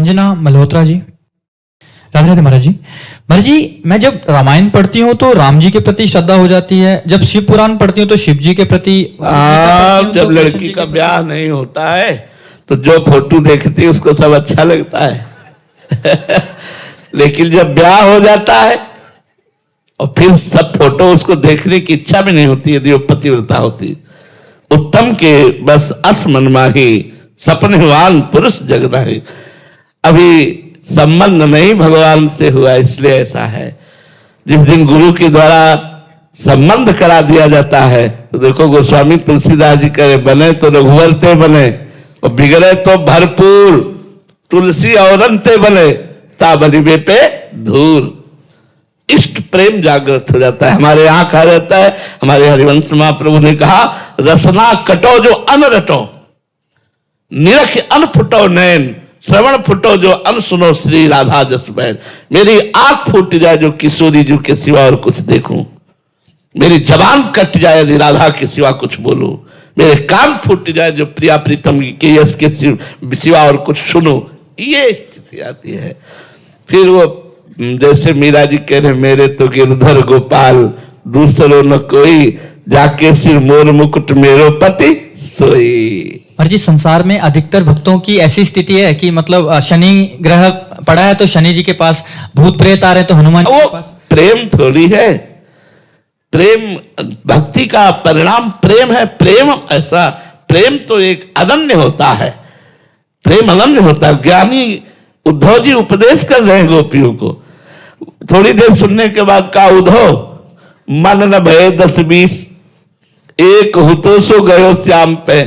अंजना मल्होत्रा जी। राधे राधे महाराज जी। महाराज जी, मैं जब रामायण पढ़ती हूँ तो राम जी के प्रति श्रद्धा हो जाती है, जब शिव पुराण पढ़ती हूँ तो शिव जी के प्रति, जब लड़की का ब्याह नहीं होता है तो जो फोटो देखती है उसको सब अच्छा लगता है लेकिन जब ब्याह हो जाता है और फिर सब फोटो उसको देखने की इच्छा भी नहीं होती यदि वो पतिव्रता होती। उत्तम के बस अस मन माही, सपनेवान पुरुष जगना है। अभी संबंध नहीं भगवान से हुआ इसलिए ऐसा है। जिस दिन गुरु के द्वारा संबंध करा दिया जाता है तो देखो गोस्वामी तुलसीदास जी करे, बने तो रघुवर ते बने और बिगड़े तो भरपूर, तुलसी औरंते बने ताबरीबे पे धूर। इष्ट प्रेम जागृत हो जाता है। हमारे यहाँ कहा जाता है, हमारे हरिवंश महाप्रभु ने कहा, रसना कटो जो अन रटो, निरख अन फुटो नैन, श्रवण फुटो जो अन सुनो श्री राधा जस बहन। मेरी आंख फूट जाए जो किशोरी जी के सिवा और कुछ देखूं, मेरी जबान कट जाए यदि राधा के सिवा कुछ बोलूं, मेरे कान फूट जाए जो प्रिया प्रीतम के यश के सिवा और कुछ सुनो। ये स्थिति आती है। फिर वो जैसे मीरा जी कह रहे, मेरे तो गिरधर गोपाल दूसरो न कोई, जाके सिर मोर मुकुट मेरो पति सोई। और जी, संसार में अधिकतर भक्तों की ऐसी स्थिति है कि मतलब शनि ग्रह पड़ा है तो शनि जी के पास, भूत प्रेत आ रहे तो हनुमान जी के पास। प्रेम थोड़ी है, प्रेम भक्ति का परिणाम प्रेम है। प्रेम ऐसा, प्रेम तो एक अनन्य होता है, प्रेम अनन्य होता है। ज्ञानी उद्धव जी उपदेश कर रहे हैं गोपियों को, थोड़ी देर सुनने के बाद कहा, उद्धव मन न भय 10-20, एक हुतो सो गयो श्याम पे।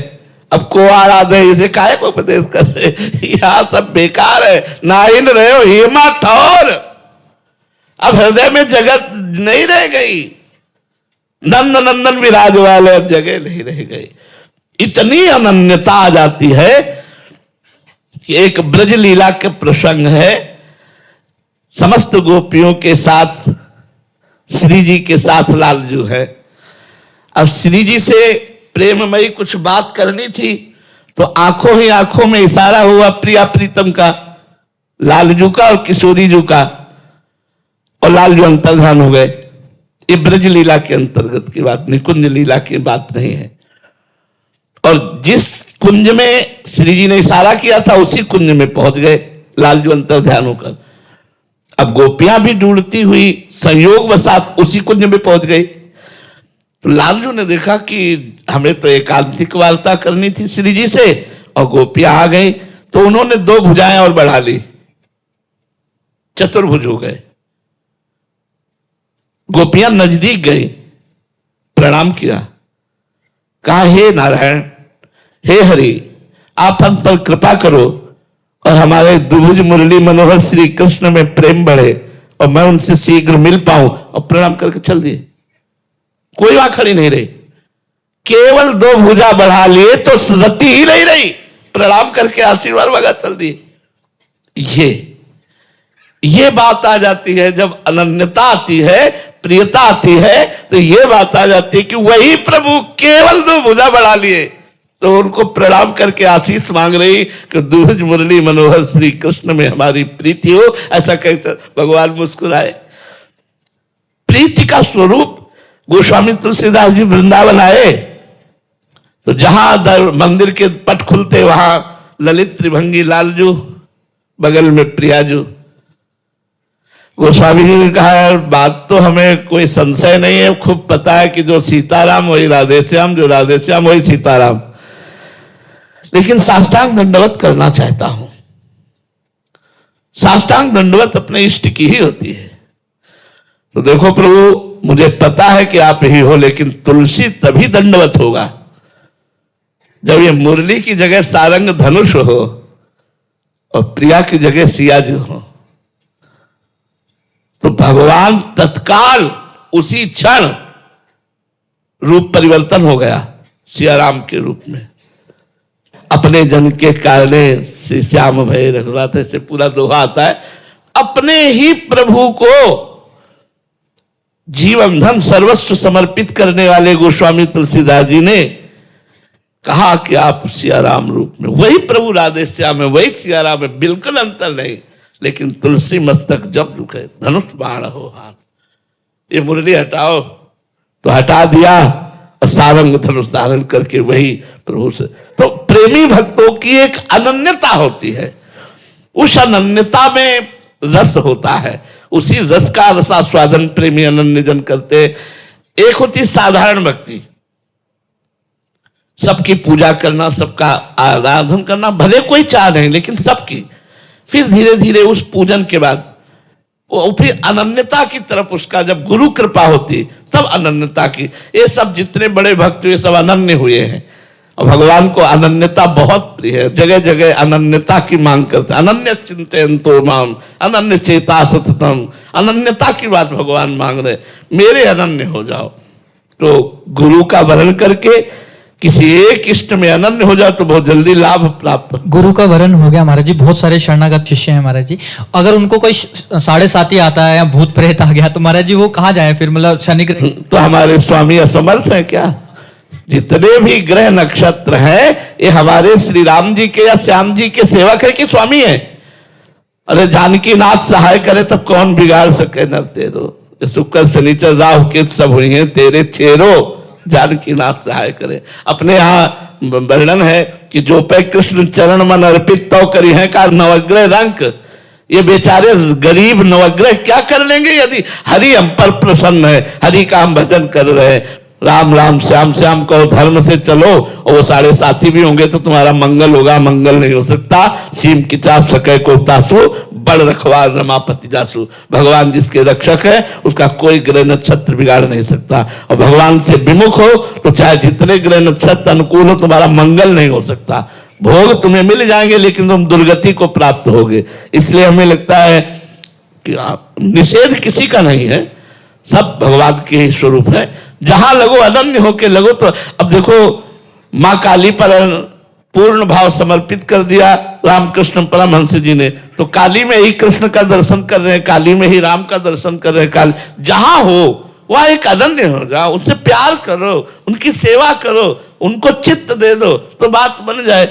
अब को आराधे इसे काहे को उपदेश कर रहे, यहां सब बेकार है, ना इन रहे हो हेमा ठौर। अब हृदय में जगत नहीं रह गई, नंद नंदन विराज वाले अब जगह नहीं रह गई। इतनी अनन्यता आ जाती है कि एक ब्रज लीला के प्रसंग है, समस्त गोपियों के साथ श्री जी के साथ लालजू है। अब श्री जी से प्रेममयी कुछ बात करनी थी तो आंखों ही आंखों में इशारा हुआ प्रिया प्रीतम का, लालजू का और किशोरी जू का, और लालजू अंतर्धान हो गए। ये ब्रज लीला के अंतर्गत की बात, निकुंज लीला की बात नहीं है। और जिस कुंज में श्री जी ने इशारा किया था उसी कुंज में पहुंच गए लालजू अंतर्ध्यान होकर। अब गोपियां भी ढूंढती हुई संयोग वसात उसी कुंज में पहुंच गई। तो लालजू ने देखा कि हमें तो एकांतिक वार्ता करनी थी श्री जी से और गोपियां आ गई, तो उन्होंने 2 भुजाएं और बढ़ा ली, चतुर्भुज हो गए। गोपियां नजदीक गई, प्रणाम किया, कहा, हे नारायण, हे हरि, आप हम पर कृपा करो और हमारे दुभुज मुरली मनोहर श्री कृष्ण में प्रेम बढ़े और मैं उनसे शीघ्र मिल पाऊं। और प्रणाम करके चल दिए, कोई वहां खड़ी नहीं रही। केवल 2 भुजा बढ़ा लिए तो रति ही नहीं रही, प्रणाम करके आशीर्वाद वगैरह चल दिए। ये बात आ जाती है जब अनन्यता आती है, प्रियता आती है, तो ये बात आ जाती है कि वही प्रभु केवल 2 भुजा बढ़ा लिए तो उनको प्रणाम करके आशीष मांग रही कि दुभुज मुरली मनोहर श्री कृष्ण में हमारी प्रीति हो। ऐसा कहते भगवान मुस्कुराए। प्रीति का स्वरूप गोस्वामी तुलसीदास जी वृंदावन आए तो जहां मंदिर के पट खुलते वहां ललित त्रिभंगी लालजू, बगल में प्रियाजू। गोस्वामी जी ने कहा, यार बात तो हमें कोई संशय नहीं है, खूब पता है कि जो सीताराम वही राधेश्याम, जो राधेश्याम वही सीताराम, लेकिन साष्टांग दंडवत करना चाहता हूं। साष्टांग दंडवत अपने इष्ट की ही होती है। तो देखो प्रभु, मुझे पता है कि आप ही हो, लेकिन तुलसी तभी दंडवत होगा जब ये मुरली की जगह सारंग धनुष हो और प्रिया की जगह सियाजू हो। तो भगवान तत्काल उसी क्षण रूप परिवर्तन हो गया सियाराम के रूप में। अपने जन के कारणे श्री श्याम भय रघुनाथ से पूरा दोहा आता है। अपने ही प्रभु को जीवन धन सर्वस्व समर्पित करने वाले गोस्वामी तुलसीदास जी ने कहा कि आप सिया राम रूप में, वही प्रभु राधे श्याम है, वही सिया राम है, बिल्कुल अंतर नहीं। लेकिन तुलसी मस्तक जब झुके धनुष बाण हो हाथ, ये मुरली हटाओ तो हटा दिया और सारंग धनुष धारण करके वही प्रभु से। तो प्रेमी भक्तों की एक अनन्यता होती है, उस अनन्यता में रस होता है, उसी रस का रसास्वादन प्रेमी अनन्य जन करते। एक होती साधारण भक्ति, सबकी पूजा करना, सबका आराधन करना, भले कोई चाह नहीं लेकिन सबकी। फिर धीरे धीरे उस पूजन के बाद वो फिर अनन्यता की तरफ उसका, जब गुरु कृपा होती तब अनन्यता की। ये सब जितने बड़े भक्त हुए सब अनन्य हुए हैं और भगवान को अनन्यता बहुत प्रिय है। जगह जगह अनन्यता की मांग करते हैं। अनन्य चिंतयन्तो माम अनन्य चेता सततम, अनन्यता की बात भगवान मांग रहे, मेरे अनन्य हो जाओ। तो गुरु का वरण करके किसी एक इष्ट में अनन्य हो जाओ तो बहुत जल्दी लाभ प्राप्त हो। गुरु का वरण हो गया महाराज जी, बहुत सारे शरणागत शिष्य हैं महाराज जी, अगर उनको कोई साढ़े साथी आता है या भूत प्रेत आ गया तो महाराज जी वो कहाँ जाए फिर, मतलब शनि ग्रह? तो हमारे स्वामी असमर्थ है क्या? जितने भी ग्रह नक्षत्र हैं ये हमारे श्री राम जी के या श्याम जी के सेवक है कि स्वामी है? अरे जानकी नाथ सहाय करे तब कौन बिगाड़ सके न तेरो, शुक्र शनिचर राहु केतु सब हुई हैं तेरे चेरो, जानकी नाथ सहाय करे। अपने यहाँ वर्णन है कि जो पे कृष्ण चरण मन अर्पित तो करी है का नवग्रह रंक। ये बेचारे गरीब नवग्रह क्या कर लेंगे यदि हरि हम पर प्रसन्न है, हरि का हम भजन कर रहे हैं। राम राम श्याम श्याम कहो, धर्म से चलो और वो सारे साथी भी होंगे तो तुम्हारा मंगल होगा। मंगल नहीं हो सकता। सीम की चाप सके को तासु, बड़ रखवार रमापति जासु। भगवान जिसके रक्षक है उसका कोई ग्रह नक्षत्र बिगाड़ नहीं सकता। और भगवान से विमुख हो तो चाहे जितने ग्रह नक्षत्र अनुकूल हो तुम्हारा मंगल नहीं हो सकता। भोग तुम्हें मिल जाएंगे लेकिन तुम दुर्गति को प्राप्त होगे। इसलिए हमें लगता है कि निषेध किसी का नहीं है, सब भगवान के ही स्वरूप है। जहां लगो अनन्य होके लगो। तो अब देखो मां काली पर पूर्ण भाव समर्पित कर दिया रामकृष्ण परमहंस जी ने, तो काली में ही कृष्ण का दर्शन कर रहे हैं, काली में ही राम का दर्शन कर रहे हैं। काली जहां हो वहां एक अनन्य हो जाओ, उनसे प्यार करो, उनकी सेवा करो, उनको चित्त दे दो तो बात बन जाए।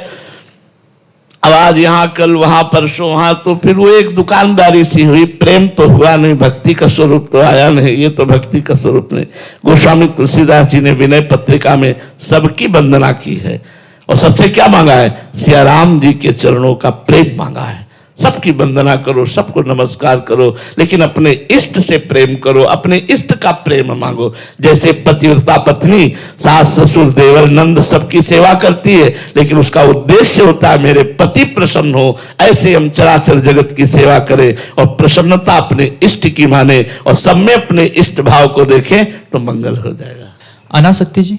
अब आज यहाँ कल वहां परसों वहां, तो फिर वो एक दुकानदारी सी हुई, प्रेम तो हुआ नहीं, भक्ति का स्वरूप तो आया नहीं। ये तो भक्ति का स्वरूप नहीं। गोस्वामी तुलसीदास जी ने विनय पत्रिका में सबकी वंदना की है और सबसे क्या मांगा है? सिया राम जी के चरणों का प्रेम मांगा है। सबकी वंदना करो, सबको नमस्कार करो, लेकिन अपने इष्ट से प्रेम करो, अपने इष्ट का प्रेम मांगो। जैसे पतिव्रता पत्नी सास ससुर देवर नंद सबकी सेवा करती है, लेकिन उसका उद्देश्य होता है मेरे पति प्रसन्न हो। ऐसे हम चराचर जगत की सेवा करें और प्रसन्नता अपने इष्ट की माने और सब में अपने इष्ट भाव को देखें तो मंगल हो जाएगा। अनासक्ति जी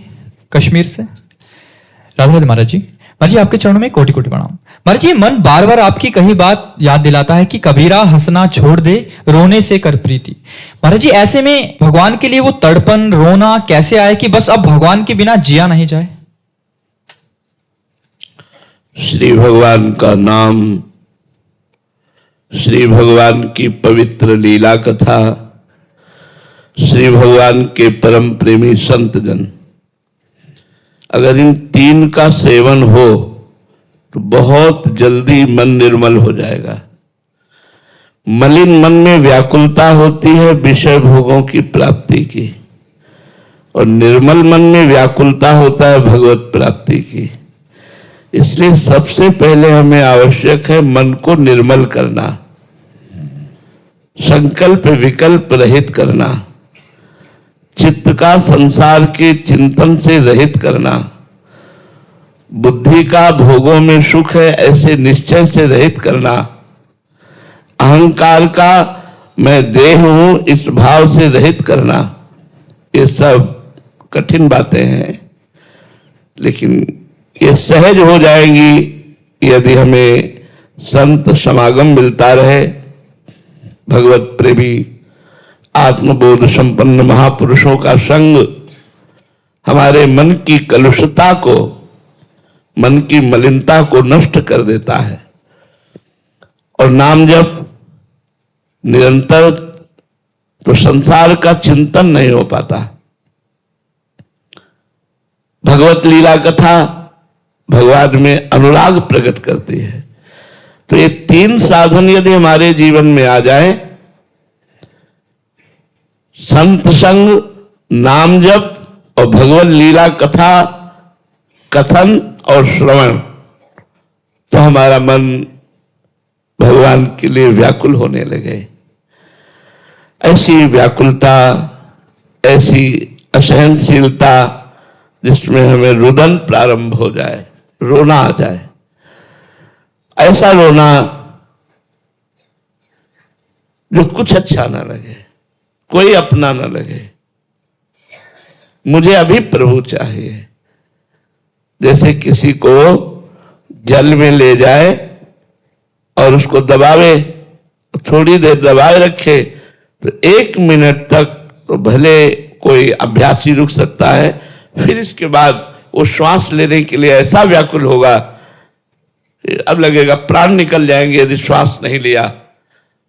कश्मीर से, राधे राधे महाराज जी। महाराज जी आपके चरणों में कोटि कोटि प्रणाम। महाराज जी मन बार बार आपकी कही बात याद दिलाता है कि कबीरा हंसना छोड़ दे, रोने से कर प्रीति। महाराज जी ऐसे में भगवान के लिए वो तड़पन रोना कैसे आए कि बस अब भगवान के बिना जिया नहीं जाए? श्री भगवान का नाम, श्री भगवान की पवित्र लीला कथा, श्री भगवान के परम प्रेमी संत जन, अगर इन तीन का सेवन हो तो बहुत जल्दी मन निर्मल हो जाएगा। मलिन मन में व्याकुलता होती है विषय भोगों की प्राप्ति की, और निर्मल मन में व्याकुलता होता है भगवत प्राप्ति की। इसलिए सबसे पहले हमें आवश्यक है मन को निर्मल करना, संकल्प विकल्प रहित करना, चित्त का संसार के चिंतन से रहित करना, बुद्धि का भोगों में सुख है ऐसे निश्चय से रहित करना, अहंकार का मैं देह हूं इस भाव से रहित करना। ये सब कठिन बातें हैं, लेकिन ये सहज हो जाएंगी यदि हमें संत समागम मिलता रहे। भगवत प्रेमी आत्मबोध संपन्न महापुरुषों का संग हमारे मन की कलुषता को, मन की मलिनता को नष्ट कर देता है। और नाम जप निरंतर तो संसार का चिंतन नहीं हो पाता। भगवत लीला कथा भगवान में अनुराग प्रकट करती है। तो ये तीन साधन यदि हमारे जीवन में आ जाए, संत संग, नाम जप और भगवत लीला कथा कथन और श्रवण, तो हमारा मन भगवान के लिए व्याकुल होने लगे। ऐसी व्याकुलता, ऐसी असहनशीलता जिसमें हमें रुदन प्रारंभ हो जाए, रोना आ जाए। ऐसा रोना जो कुछ अच्छा ना लगे, कोई अपना ना लगे, मुझे अभी प्रभु चाहिए। जैसे किसी को जल में ले जाए और उसको दबावे, थोड़ी देर दबाए रखे, तो 1 मिनट तक तो भले कोई अभ्यासी रुक सकता है, फिर इसके बाद वो श्वास लेने के लिए ऐसा व्याकुल होगा, अब लगेगा प्राण निकल जाएंगे यदि श्वास नहीं लिया।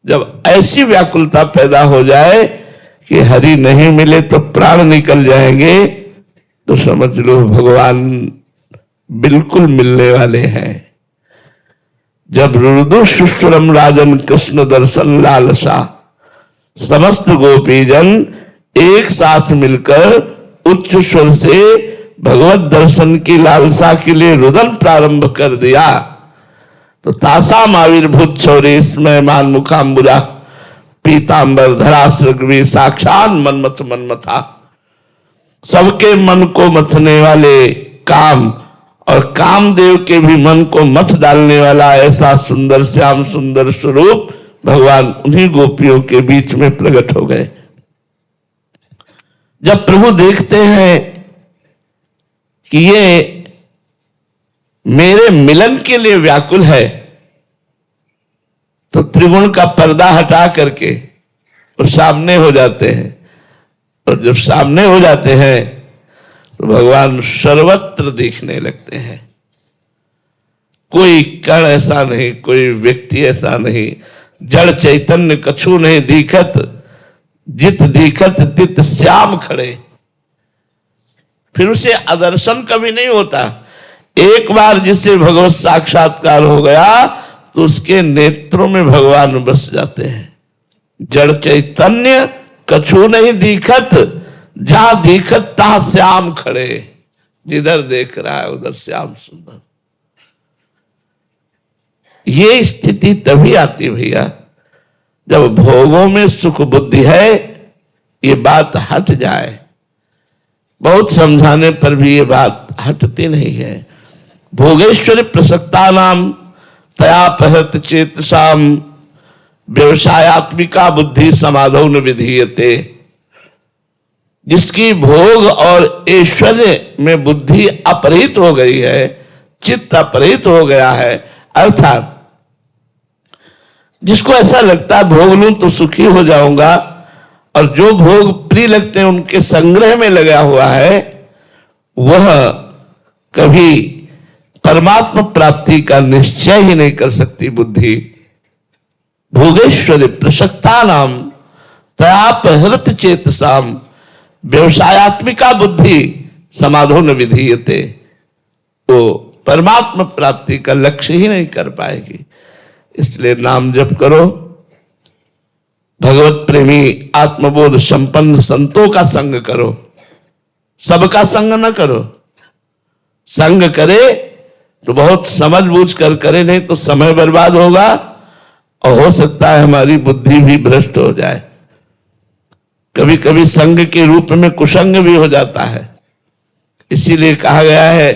जब ऐसी व्याकुलता पैदा हो जाए कि हरि नहीं मिले तो प्राण निकल जाएंगे, तो समझ लो भगवान बिल्कुल मिलने वाले हैं। जब रुदु शुश्रम राजन कृष्ण दर्शन लालसा, समस्त गोपीजन एक साथ मिलकर उच्च स्वर से भगवत दर्शन की लालसा के लिए रुदन प्रारंभ कर दिया, तो तासाम आविर्भूत छौरी स्मयमान मुखाम्बुजा पीतांबर धरा सृग्वी साक्षात मनमथ मनमथा। सबके मन को मथने वाले काम और कामदेव के भी मन को मथ डालने वाला ऐसा सुंदर श्याम सुंदर स्वरूप भगवान उन्हीं गोपियों के बीच में प्रकट हो गए। जब प्रभु देखते हैं कि ये मेरे मिलन के लिए व्याकुल है, तो त्रिगुण का पर्दा हटा करके वो सामने हो जाते हैं। और जब सामने हो जाते हैं तो भगवान सर्वत्र दिखने लगते हैं। कोई कण ऐसा नहीं, कोई व्यक्ति ऐसा नहीं, जड़ चैतन्य कछु नहीं दिखत, जित दिखत तित श्याम खड़े। फिर उसे अदर्शन कभी नहीं होता। एक बार जिसे भगवत साक्षात्कार हो गया तो उसके नेत्रों में भगवान बस जाते हैं। जड़ चैतन्य कछु नहीं दिखत, जहां दिखत तहां श्याम खड़े। जिधर देख रहा है उधर श्याम सुंदर। ये स्थिति तभी आती भैया जब भोगों में सुख बुद्धि है, ये बात हट जाए। बहुत समझाने पर भी ये बात हटती नहीं है। भोगेश्वरी प्रसक्ता नाम तया पहत चेतसाम व्यवसायत्मिका बुद्धि समाधौ न विधीयते। जिसकी भोग और ऐश्वर्य में बुद्धि अपहृत हो गई है, चित्त अपहृत हो गया है, अर्थात जिसको ऐसा लगता है भोग लूं तो सुखी हो जाऊंगा, और जो भोग प्रिय लगते हैं उनके संग्रह में लगा हुआ है, वह कभी परमात्मा प्राप्ति का निश्चय ही नहीं कर सकती बुद्धि। भोगेश्वरी प्रसक्ता नाम तयापहृत चेतसाम व्यवसायत्मिका बुद्धि समाधो न विधीयते। वो परमात्मा प्राप्ति का लक्ष्य ही नहीं कर पाएगी। इसलिए नाम जप करो, भगवत प्रेमी आत्मबोध संपन्न संतों का संग करो, सबका संग न करो। संग करे तो बहुत समझ बूझ कर करे, नहीं तो समय बर्बाद होगा और हो सकता है हमारी बुद्धि भी भ्रष्ट हो जाए। कभी कभी संग के रूप में कुसंग भी हो जाता है। इसीलिए कहा गया है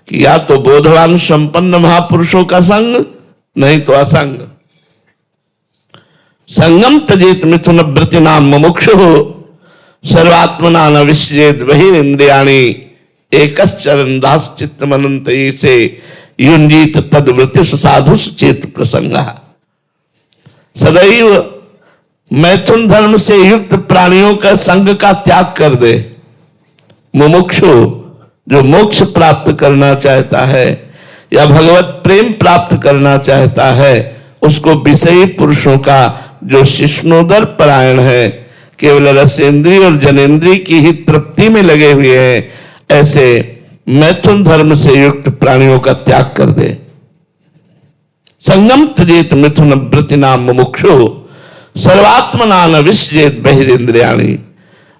कि या तो बोधवान संपन्न महापुरुषों का संग, नहीं तो असंग। संगम तजेत मिथुन व्रति नाम मुमुक्षु सर्वात्मना न विसजेत बहिरिंद्रियाणि एकश्चरण दास चित्त मनंत से युंजीत तद्वृत्ति साधु चेत प्रसंग। सदैव मैथुन धर्म से युक्त प्राणियों का संग का त्याग कर दे। मुमुक्षु जो मोक्ष प्राप्त करना चाहता है या भगवत प्रेम प्राप्त करना चाहता है, उसको विषयी पुरुषों का जो शिष्णोदर परायण है, केवल रसेंद्री और जनेन्द्री की ही तृप्ति में लगे हुए हैं, ऐसे मैथुन धर्म से युक्त प्राणियों का त्याग कर दे। संगम त्यजेत मिथुन व्रतिनाम मुमुक्षु सर्वात्मना न विसजेत बहिरेंद्रियाणि।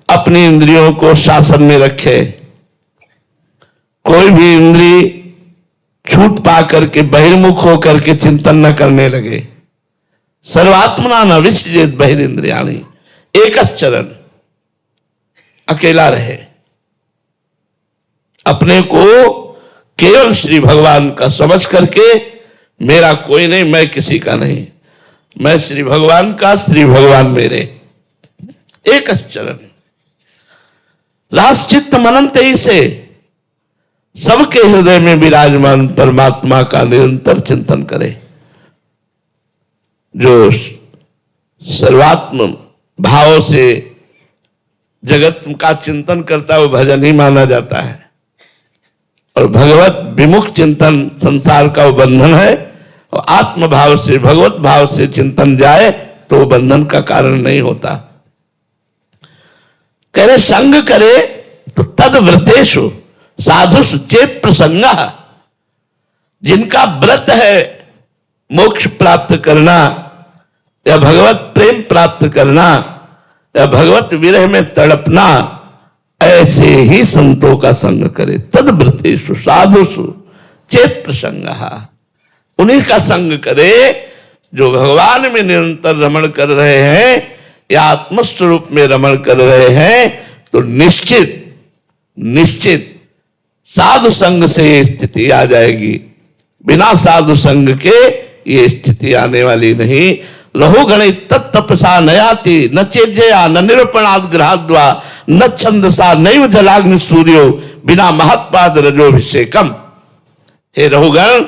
अपनी इंद्रियों को शासन में रखे। कोई भी इंद्री छूट पा करके बहिर्मुख होकर के चिंतन न करने लगे। सर्वात्मना न विसजेत बहिरेंद्रियाणि। एक चरण अकेला रहे। अपने को केवल श्री भगवान का समझ करके मेरा कोई नहीं, मैं किसी का नहीं, मैं श्री भगवान का, श्री भगवान मेरे। एक चरण लास्ट चित्त मनन तेई से सबके हृदय में विराजमान परमात्मा का निरंतर चिंतन करे। जो सर्वात्म भाव से जगत का चिंतन करता है वो भजन ही माना जाता है, और भगवत विमुख चिंतन संसार का वो बंधन है। और आत्म भाव से भगवत भाव से चिंतन जाए तो वो बंधन का कारण नहीं होता। कह रहे संग करे तो तद व्रतेषु साधुषु चेत प्रसंग। जिनका व्रत है मोक्ष प्राप्त करना या भगवत प्रेम प्राप्त करना या भगवत विरह में तड़पना, ऐसे ही संतों का संग करे। तद व्रतेषु साधुषु चेत प्रसंग। उन्हीं का संग करे जो भगवान में निरंतर रमण कर रहे हैं या आत्मस्वरूप में रमण कर रहे हैं। तो निश्चित निश्चित साधु संग से ये स्थिति आ जाएगी। बिना साधु संग के ये स्थिति आने वाली नहीं। रहो गणित तत्तपसा नयाति न चेजया न निरूपणाद ग्रहाद्वा न छंदसा नैव जलाग्नि सूर्यो बिना महत्पाद रजोभिषेकम। हे रहुगण,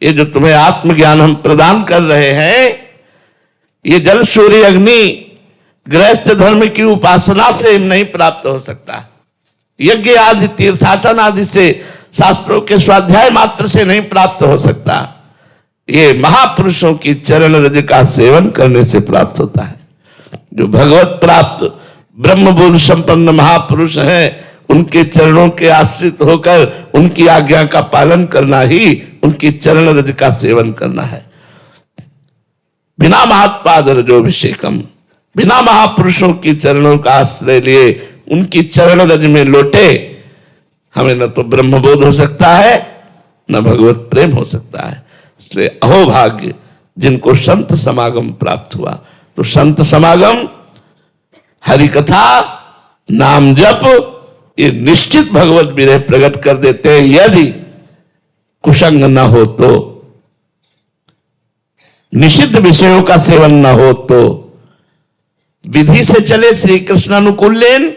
ये जो तुम्हें आत्मज्ञान हम प्रदान कर रहे हैं, ये जल सूर्य अग्नि गृहस्थ धर्म की उपासना से नहीं प्राप्त हो सकता। यज्ञ आदि तीर्थाटन आदि से, शास्त्रों के स्वाध्याय मात्र से नहीं प्राप्त हो सकता। ये महापुरुषों की चरण रज का सेवन करने से प्राप्त होता है। जो भगवत प्राप्त ब्रह्मबोध संपन्न महापुरुष हैं, उनके चरणों के आश्रित होकर उनकी आज्ञा का पालन करना ही उनकी चरण रज का सेवन करना है। बिना महात्पाद रजोभिषेकम, बिना महापुरुषों की चरणों का आश्रय लिए उनकी चरण रज में लोटे हमें न तो ब्रह्मबोध हो सकता है न भगवत प्रेम हो सकता है। इसलिए अहोभाग्य जिनको संत समागम प्राप्त हुआ। तो संत समागम, हरि कथा, नाम जप, ये निश्चित भगवत विरह प्रकट कर देते हैं। यदि कुसंग न हो तो, निषिद्ध विषयों का सेवन न हो तो, विधि से चले श्री कृष्णानुकूलेन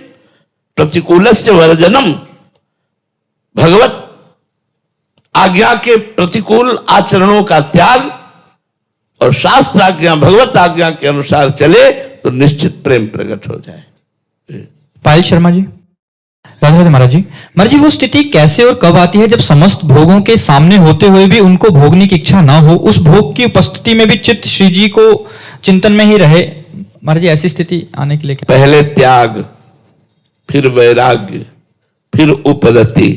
प्रतिकूलस्य वर्जनम। भगवत आज्ञा के प्रतिकूल आचरणों का त्याग और शास्त्र आज्ञा भगवत आज्ञा के अनुसार चले तो निश्चित प्रेम प्रकट हो जाए। पायल शर्मा जी, राधे राधे महाराज जी। महाराज जी, वो स्थिति कैसे और कब आती है जब समस्त भोगों के सामने होते हुए भी उनको भोगने की इच्छा ना हो, उस भोग की उपस्थिति में भी चित्त श्री जी को चिंतन में ही रहे? महाराज जी, ऐसी स्थिति आने के लिए पहले त्याग, फिर वैराग्य, फिर उपरति।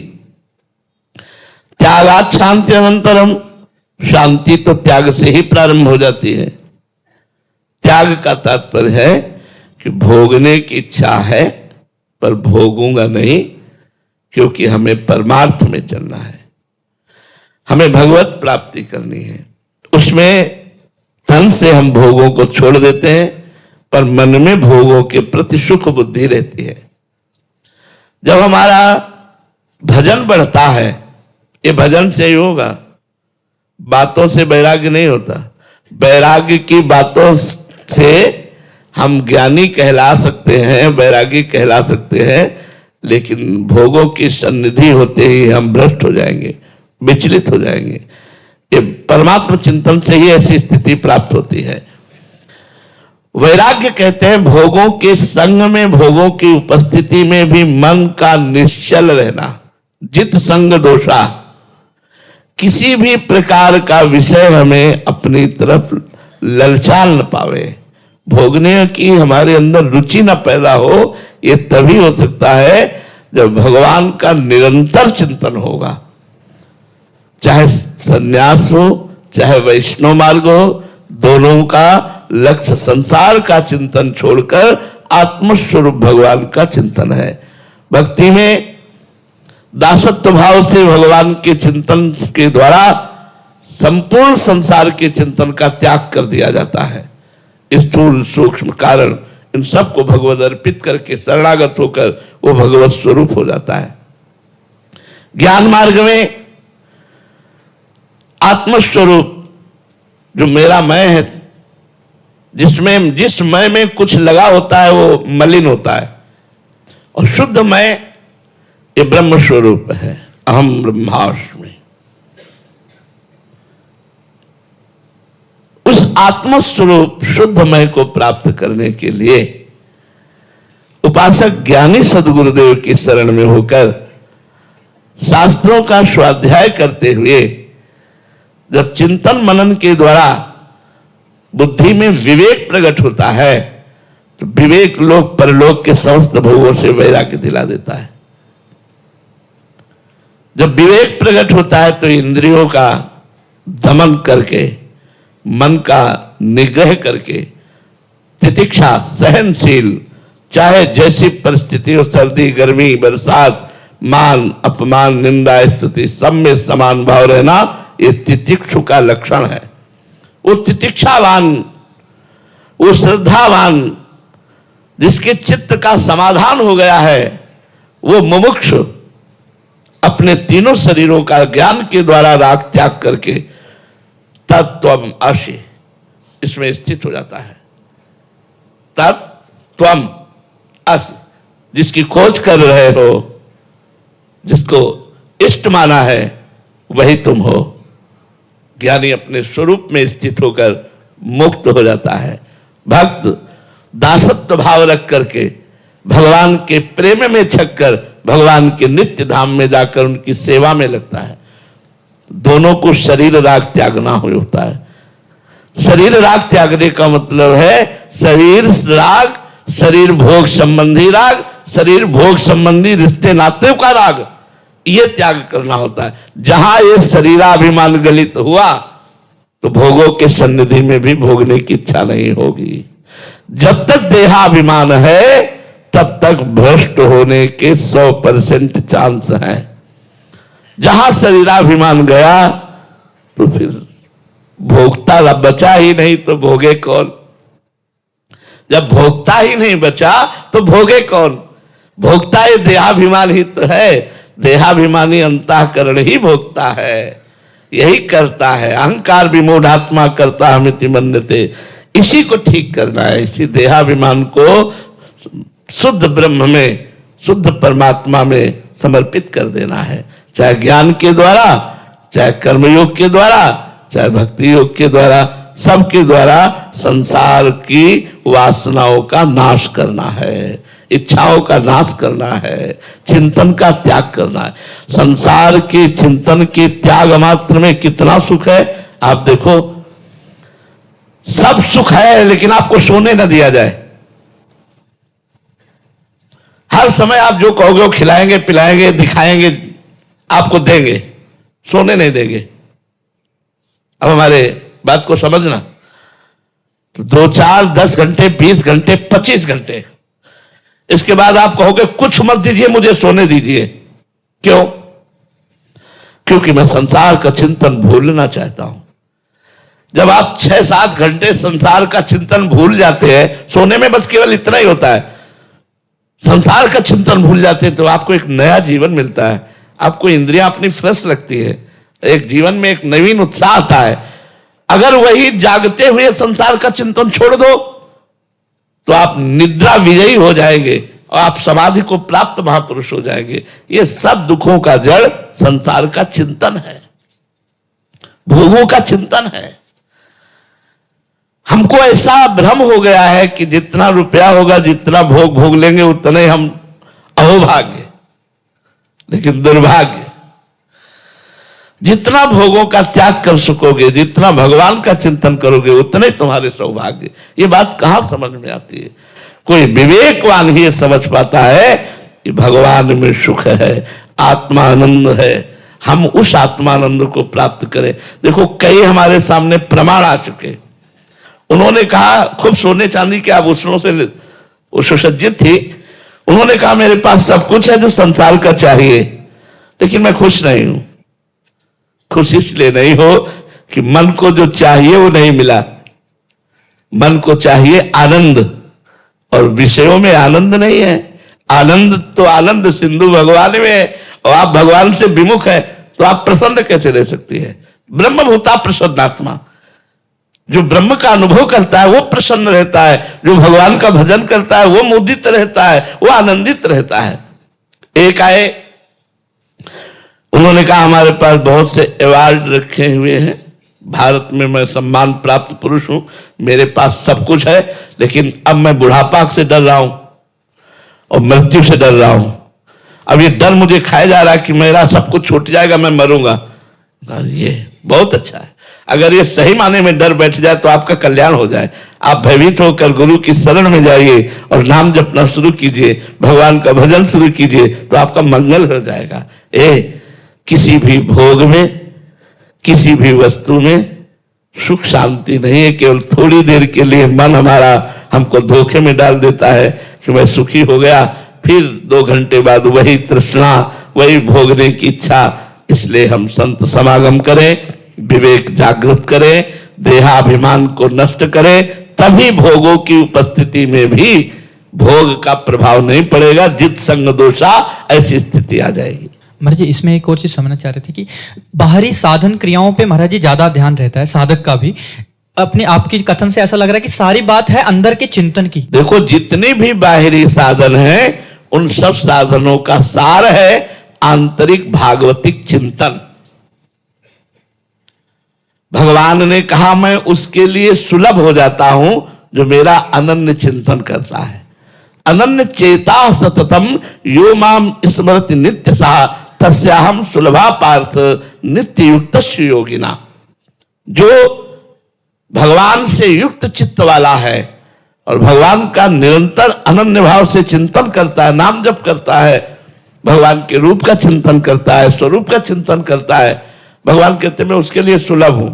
त्यागात शांति अनंतरम। शांति तो त्याग से ही प्रारंभ हो जाती है। त्याग का तात्पर्य है कि भोगने की इच्छा है पर भोगूंगा नहीं, क्योंकि हमें परमार्थ में चलना है, हमें भगवत प्राप्ति करनी है। उसमें तन से हम भोगों को छोड़ देते हैं, पर मन में भोगों के प्रति सुख बुद्धि रहती है। जब हमारा भजन बढ़ता है, ये भजन से ही होगा, बातों से वैराग्य नहीं होता। वैराग्य की बातों से हम ज्ञानी कहला सकते हैं, वैरागी कहला सकते हैं, लेकिन भोगों की सन्निधि होते ही हम भ्रष्ट हो जाएंगे, विचलित हो जाएंगे। ये परमात्मा चिंतन से ही ऐसी स्थिति प्राप्त होती है। वैराग्य कहते हैं भोगों के संग में, भोगों की उपस्थिति में भी मन का निश्चल रहना। जित संग दोषा, किसी भी प्रकार का विषय हमें अपनी तरफ ललचा न पावे, भोगने की हमारे अंदर रुचि न पैदा हो। ये तभी हो सकता है जब भगवान का निरंतर चिंतन होगा, चाहे सन्यास हो चाहे वैष्णव मार्ग हो, दोनों का लक्ष्य संसार का चिंतन छोड़कर आत्मस्वरूप भगवान का चिंतन है। भक्ति में दासत्व भाव से भगवान के चिंतन के द्वारा संपूर्ण संसार के चिंतन का त्याग कर दिया जाता है। स्थूल सूक्ष्म कारण इन सबको भगवद अर्पित करके शरणागत होकर वो भगवत स्वरूप हो जाता है। ज्ञान मार्ग में आत्मस्वरूप जो मेरा मैं है, जिस मैं में कुछ लगा होता है वो मलिन होता है, और शुद्ध मैं ये ब्रह्म स्वरूप है, अहम ब्रह्मास्मि। उस आत्मस्वरूप शुद्ध मैं को प्राप्त करने के लिए उपासक ज्ञानी सद्गुरुदेव की शरण में होकर शास्त्रों का स्वाध्याय करते हुए जब चिंतन मनन के द्वारा बुद्धि में विवेक प्रकट होता है, तो विवेक लोक परलोक के समस्त भोगों से वैराग्य दिला देता है। जब विवेक प्रकट होता है तो इंद्रियों का दमन करके, मन का निग्रह करके, तितिक्षा सहनशील, चाहे जैसी परिस्थिति हो, सर्दी गर्मी बरसात, मान अपमान निंदा स्तुति, सब में समान भाव रहना, ये तितिक्षु का लक्षण है। वो तितिक्षावान, वो श्रद्धावान, जिसके चित्त का समाधान हो गया है, वो मुमुक्षु अपने तीनों शरीरों का ज्ञान के द्वारा राग त्याग करके तत्त्वम आशी इसमें स्थित हो जाता है। तत्त्वम आशी, जिसकी खोज कर रहे हो, जिसको इष्ट माना है, वही तुम हो। ज्ञानी अपने स्वरूप में स्थित होकर मुक्त हो जाता है। भक्त दासत्व भाव रख करके भगवान के प्रेम में छककर भगवान के नित्य धाम में जाकर उनकी सेवा में लगता है। दोनों को शरीर राग त्यागना होता है। शरीर राग त्यागने का मतलब है शरीर राग, शरीर भोग संबंधी राग, शरीर भोग संबंधी रिश्ते नाते का राग, ये त्याग करना होता है। जहां ये शरीराभिमान गलित हुआ तो भोगों के सन्निधि में भी भोगने की इच्छा नहीं होगी। जब तक देहाभिमान है तब तक भ्रष्ट होने के 100% चांस हैं। जहां शरीराभिमान गया तो फिर भोगता बचा ही नहीं तो भोगे कौन। जब भोगता ही नहीं बचा तो भोगे कौन। भोगता ये देहाभिमान ही तो है। देहाभिमानी अंतःकरण ही भोगता है, यही करता है। अहंकार विमूढ़ात्मा करता हमिति मन्यते, इसी को ठीक करना है। इसी देहाभिमान को शुद्ध ब्रह्म में, शुद्ध परमात्मा में समर्पित कर देना है। चाहे ज्ञान के द्वारा, चाहे कर्मयोग के द्वारा, चाहे भक्ति योग के द्वारा, सबके द्वारा संसार की वासनाओं का नाश करना है, इच्छाओं का नाश करना है, चिंतन का त्याग करना है। संसार के चिंतन के त्याग मात्र में कितना सुख है आप देखो। सब सुख है लेकिन आपको सोने न दिया जाए। हर समय आप जो कहोगे वो खिलाएंगे, पिलाएंगे, दिखाएंगे, आपको देंगे, सोने नहीं देंगे। अब हमारे बात को समझना, तो 2, 4, 10 घंटे, 20 घंटे, 25 घंटे, इसके बाद आप कहोगे कुछ मत दीजिए, मुझे सोने दीजिए। क्यों? क्योंकि मैं संसार का चिंतन भूलना चाहता हूं। जब आप 6-7 घंटे संसार का चिंतन भूल जाते हैं, सोने में बस केवल इतना ही होता है, संसार का चिंतन भूल जाते हैं, तो आपको एक नया जीवन मिलता है। आपको इंद्रियां अपनी फ्रेश लगती है, एक जीवन में एक नवीन उत्साह आता है। अगर वही जागते हुए संसार का चिंतन छोड़ दो तो आप निद्रा विजयी हो जाएंगे और आप समाधि को प्राप्त महापुरुष हो जाएंगे। ये सब दुखों का जड़ संसार का चिंतन है, भोगों का चिंतन है। हमको ऐसा भ्रम हो गया है कि जितना रुपया होगा, जितना भोग भोग लेंगे, उतना ही हम अहोभाग्य। लेकिन दुर्भाग्य, जितना भोगों का त्याग कर सकोगे, जितना भगवान का चिंतन करोगे, उतने तुम्हारे सौभाग्य। ये बात कहां समझ में आती है? कोई विवेकवान ही समझ पाता है कि भगवान में सुख है, आत्मानंद है, हम उस आत्मानंद को प्राप्त करें। देखो कई हमारे सामने प्रमाण आ चुके। उन्होंने कहा, खूब सोने चांदी के आभूषणों से सुसज्जित थी, उन्होंने कहा मेरे पास सब कुछ है जो संसार का चाहिए, लेकिन मैं खुश नहीं हूं। खुश इसलिए नहीं हो कि मन को जो चाहिए वो नहीं मिला। मन को चाहिए आनंद, और विषयों में आनंद नहीं है। आनंद तो आनंद सिंधु भगवान में है, और आप भगवान से विमुख है तो आप प्रसन्न कैसे रह सकती है? ब्रह्मभूता प्रसन्नात्मा, जो ब्रह्म का अनुभव करता है वो प्रसन्न रहता है, जो भगवान का भजन करता है वो मुदित रहता है, वो आनंदित रहता है। एक आए, उन्होंने कहा हमारे पास बहुत से अवार्ड रखे हुए हैं, भारत में मैं सम्मान प्राप्त पुरुष हूं, मेरे पास सब कुछ है, लेकिन अब मैं बुढ़ापा से डर रहा हूं और मृत्यु से डर रहा हूं। अब ये डर मुझे खाया जा रहा है कि मेरा सब कुछ छूट जाएगा, मैं मरूंगा। ये बहुत अच्छा है, अगर ये सही माने में डर बैठ जाए तो आपका कल्याण हो जाए। आप भयभीत होकर गुरु की शरण में जाइए और नाम जपना शुरू कीजिए, भगवान का भजन शुरू कीजिए, तो आपका मंगल हो जाएगा। किसी भी भोग में, किसी भी वस्तु में सुख शांति नहीं है। केवल थोड़ी देर के लिए मन हमारा हमको धोखे में डाल देता है कि मैं सुखी हो गया, फिर 2 घंटे बाद वही तृष्णा, वही भोगने की इच्छा। इसलिए हम संत समागम करें, विवेक जागृत करें, देहाभिमान को नष्ट करें, तभी भोगों की उपस्थिति में भी भोग का प्रभाव नहीं पड़ेगा। जित संग दोषा, ऐसी स्थिति आ जाएगी। महाराज जी इसमें एक और चीज समझना चाह रहे थे कि बाहरी साधन क्रियाओं पे महाराज जी ज्यादा ध्यान रहता है साधक का भी। अपने आपकी कथन से ऐसा लग रहा है कि सारी बात है अंदर के चिंतन की। देखो जितने भी बाहरी साधन हैं उन सब साधनों का सार है आंतरिक भागवतिक चिंतन। भगवान ने कहा मैं उसके लिए सुलभ हो जाता हूं जो मेरा अनन्य चिंतन करता है। अनन्य चेता सततम यो माम स्मरति नित्य सा तस्याहम सुलभा पार्थ नित्य युक्त योगिना। जो भगवान से युक्त चित्त वाला है और भगवान का निरंतर अनन्य भाव से चिंतन करता है, नाम जप करता है, भगवान के रूप का चिंतन करता है, स्वरूप का चिंतन करता है, भगवान कहते मैं उसके लिए सुलभ हूं।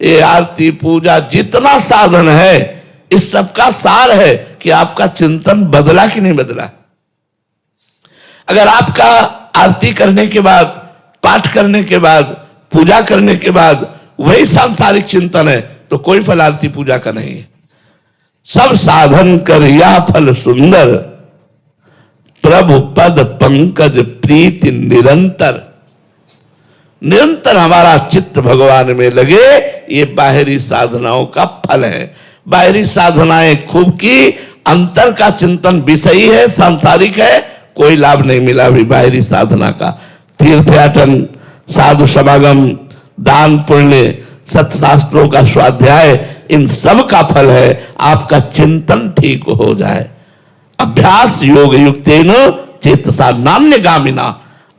ये आरती पूजा जितना साधन है इस सब का सार है कि आपका चिंतन बदला कि नहीं बदला। अगर आपका आरती करने के बाद, पाठ करने के बाद, पूजा करने के बाद वही सांसारिक चिंतन है तो कोई फल आरती पूजा का नहीं है। सब साधन कर या फल सुंदर, प्रभु पद पंकज प्रीति निरंतर। निरंतर हमारा चित्त भगवान में लगे, ये बाहरी साधनाओं का फल है। बाहरी साधनाएं खूब की, अंतर का चिंतन विषयी है, सांसारिक है, कोई लाभ नहीं मिला अभी बाहरी साधना का। तीर्थयाटन, साधु समागम, दान पुण्य, सत्शास्त्रों का स्वाध्याय, इन सब का फल है आपका चिंतन ठीक हो जाए। अभ्यास योग युक्तेन चेतसा नान्य गामिना।